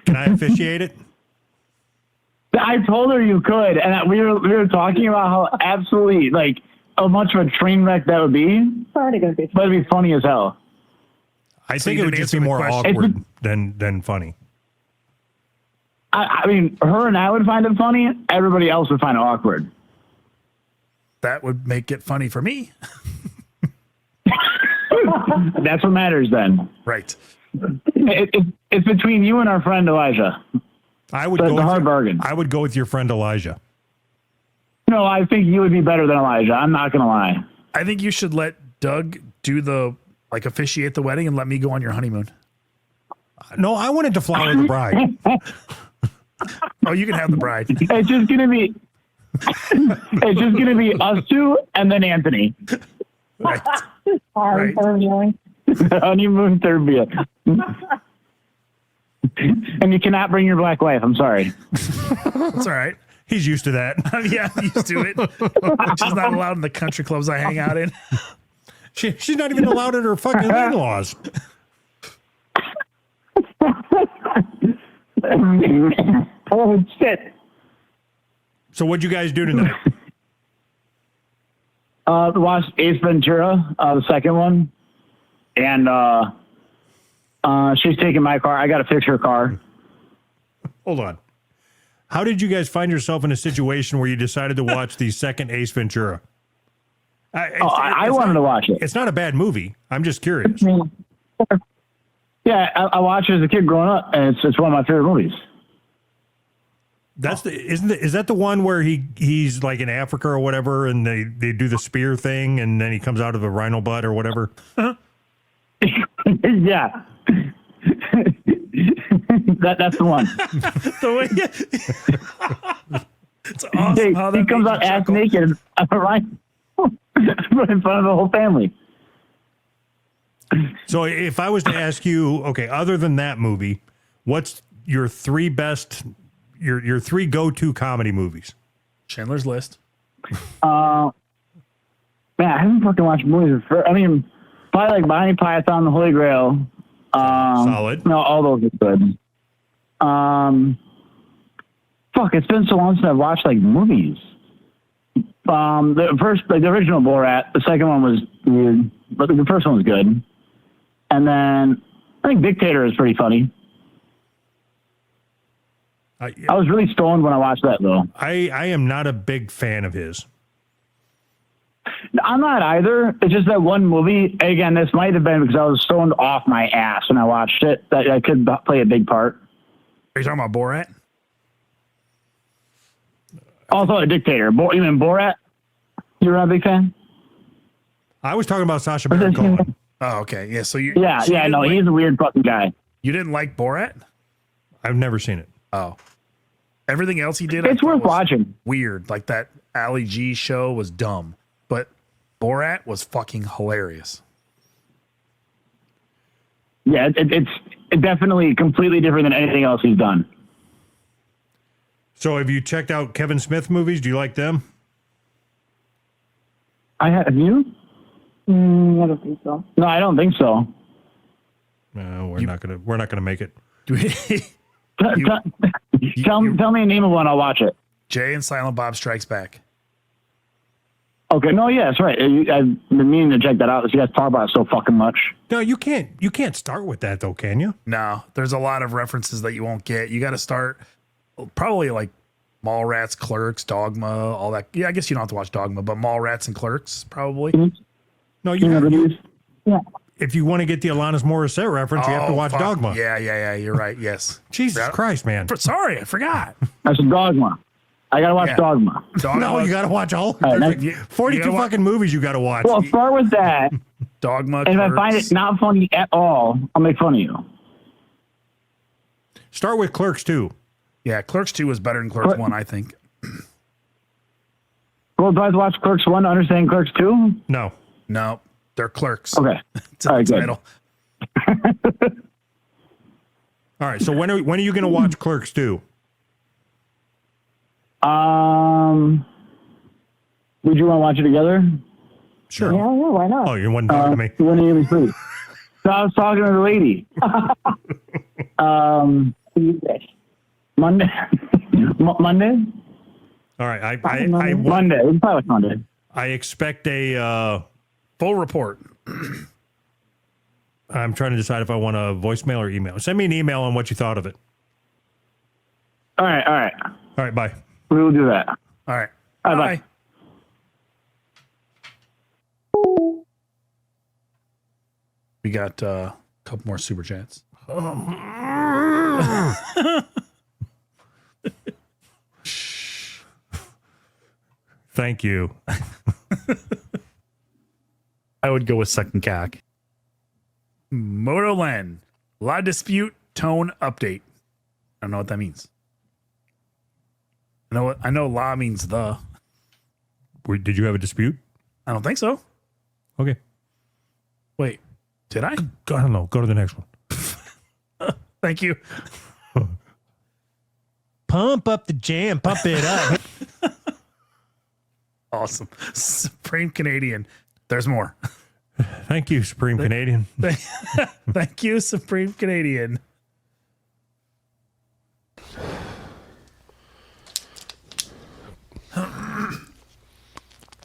Speaker 1: Can I officiate it?
Speaker 14: I told her you could, and we were talking about how absolutely like how much of a train wreck that would be. But it'd be funny as hell.
Speaker 1: I think it would just be more awkward than funny.
Speaker 14: I mean, her and I would find it funny. Everybody else would find it awkward.
Speaker 6: That would make it funny for me.
Speaker 14: That's what matters then.
Speaker 6: Right.
Speaker 14: It's between you and our friend Elijah.
Speaker 1: I would go with bargain. I would go with your friend Elijah.
Speaker 14: No, I think you would be better than Elijah. I'm not going to lie.
Speaker 6: I think you should let Doug do officiate the wedding and let me go on your honeymoon.
Speaker 1: No, I wanted to flower the bride.
Speaker 6: Oh, you can have the bride.
Speaker 14: It's just going to be us two and then Anthony.
Speaker 6: Right.
Speaker 14: Honeymoon Serbia. And you cannot bring your black wife. I'm sorry.
Speaker 6: That's all right.
Speaker 1: He's used to that.
Speaker 6: Yeah, I'm used to it. She's not allowed in the country clubs I hang out in.
Speaker 1: She's not even allowed at her fucking in-laws.
Speaker 14: Oh, shit.
Speaker 1: So what'd you guys do tonight?
Speaker 14: Watched Ace Ventura, the second one. And she's taking my car. I got to fix her car.
Speaker 1: Hold on. How did you guys find yourself in a situation where you decided to watch the second Ace Ventura?
Speaker 14: I wanted to watch it.
Speaker 1: It's not a bad movie. I'm just curious.
Speaker 14: Yeah, I watched it as a kid growing up, and it's one of my favorite movies.
Speaker 1: Is that the one where he's like in Africa or whatever, and they do the spear thing, and then he comes out of a rhino butt or whatever?
Speaker 14: Yeah. That's the one.
Speaker 6: It's awesome.
Speaker 14: He comes out ass naked right in front of the whole family.
Speaker 1: So if I was to ask you, okay, other than that movie, what's your three best, your three go-to comedy movies?
Speaker 6: Chandler's List.
Speaker 14: Man, I haven't fucking watched movies. Probably like Bonnie Python, The Holy Grail.
Speaker 1: Solid.
Speaker 14: No, all those are good. Fuck, it's been so long since I've watched like movies. The first, like the original Borat, the second one was weird, but the first one was good. And then I think Dictator is pretty funny. I was really stoned when I watched that, though.
Speaker 1: I am not a big fan of his.
Speaker 14: I'm not either. It's just that one movie. Again, this might have been because I was stoned off my ass when I watched it. That I could play a big part.
Speaker 6: Are you talking about Borat?
Speaker 14: Also, a Dictator. You mean Borat? You're not a big fan?
Speaker 1: I was talking about Sacha Baron Cohen.
Speaker 6: Oh, okay. Yeah. So
Speaker 14: he's a weird fucking guy.
Speaker 6: You didn't like Borat?
Speaker 1: I've never seen it.
Speaker 6: Oh. Everything else he did,
Speaker 14: it's worth watching.
Speaker 6: Weird. Like that Ali G show was dumb, but Borat was fucking hilarious.
Speaker 14: Yeah, it's definitely completely different than anything else he's done.
Speaker 1: So have you checked out Kevin Smith movies? Do you like them?
Speaker 14: Have you?
Speaker 10: I don't think so.
Speaker 14: No, I don't think so.
Speaker 1: No, we're not gonna make it.
Speaker 14: Tell me a name of one. I'll watch it.
Speaker 6: Jay and Silent Bob Strikes Back.
Speaker 14: Okay. No, yeah, that's right. I've been meaning to check that out. You guys talk about it so fucking much.
Speaker 1: No, you can't start with that though, can you?
Speaker 6: No, there's a lot of references that you won't get. You got to start probably like Mallrats, Clerks, Dogma, all that. Yeah, I guess you don't have to watch Dogma, but Mallrats and Clerks probably.
Speaker 1: No,
Speaker 14: yeah.
Speaker 1: If you want to get the Alanis Morissette reference, you have to watch
Speaker 6: fuck.
Speaker 1: Dogma.
Speaker 6: Yeah. You're right. Yes.
Speaker 1: Jesus Christ, man.
Speaker 6: Sorry, I forgot.
Speaker 14: That's a Dogma. I gotta watch Dogma.
Speaker 1: No, you gotta watch all.
Speaker 14: All right,
Speaker 1: there's like 42 fucking movies you gotta watch.
Speaker 14: Well, start with that.
Speaker 6: Dogma.
Speaker 14: And if I find it not funny at all, I'll make fun of you.
Speaker 1: Start with Clerks 2.
Speaker 6: Yeah, Clerks 2 is better than Clerks 1, I think.
Speaker 14: Well, do I have to watch Clerks 1 to understand Clerks 2?
Speaker 1: No,
Speaker 6: they're clerks.
Speaker 14: Okay.
Speaker 6: It's a title.
Speaker 1: All right. So when are you gonna watch Clerks 2?
Speaker 14: Would you want to watch it together?
Speaker 1: Sure.
Speaker 10: Yeah, why not?
Speaker 1: Oh, you wasn't talking to me.
Speaker 14: When are you free? So I was talking to the lady. Monday. Monday.
Speaker 1: All right.
Speaker 14: Monday. It's probably Monday.
Speaker 1: I expect a
Speaker 6: full report.
Speaker 1: I'm trying to decide if I want a voicemail or email. Send me an email on what you thought of it.
Speaker 14: All right.
Speaker 1: All right. Bye.
Speaker 14: We will do that.
Speaker 6: All right.
Speaker 14: Bye.
Speaker 6: We got a couple more super chats.
Speaker 1: Thank you.
Speaker 6: I would go with second cack. Motolen. La dispute tone update. I don't know what that means. I know la means the.
Speaker 1: Did you have a dispute?
Speaker 6: I don't think so.
Speaker 1: Okay.
Speaker 6: Wait, did I?
Speaker 1: I don't know. Go to the next one.
Speaker 6: Thank you.
Speaker 1: Pump up the jam. Pump it up.
Speaker 6: Awesome. Supreme Canadian. There's more.
Speaker 1: Thank you, Supreme Canadian.
Speaker 6: Thank you, Supreme Canadian.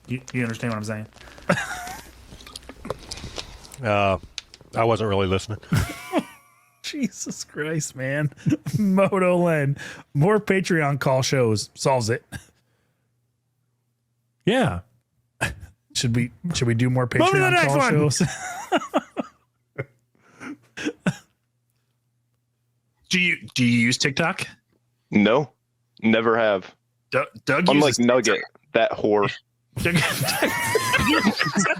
Speaker 6: You understand what I'm saying?
Speaker 8: I wasn't really listening.
Speaker 6: Jesus Christ, man. Motolen. More Patreon call shows solves it.
Speaker 1: Yeah.
Speaker 6: Should we do more Patreon call shows?
Speaker 11: Do you use TikTok?
Speaker 15: No, never have.
Speaker 11: Doug
Speaker 15: I'm like
Speaker 11: uses
Speaker 15: Nugget,
Speaker 11: TikTok.
Speaker 15: that whore.
Speaker 11: Is that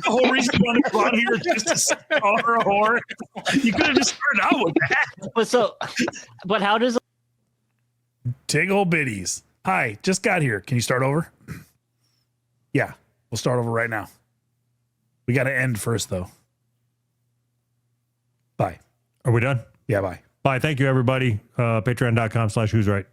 Speaker 11: the whole reason you want to come on here, just to call her a whore? You could have just started out with that.
Speaker 16: But how does
Speaker 6: Tiggle Biddies? Hi, just got here. Can you start over? Yeah, we'll start over right now. We got to end first, though. Bye.
Speaker 1: Are we done?
Speaker 6: Yeah, bye.
Speaker 1: Bye. Thank you, everybody. Patreon.com/who's right.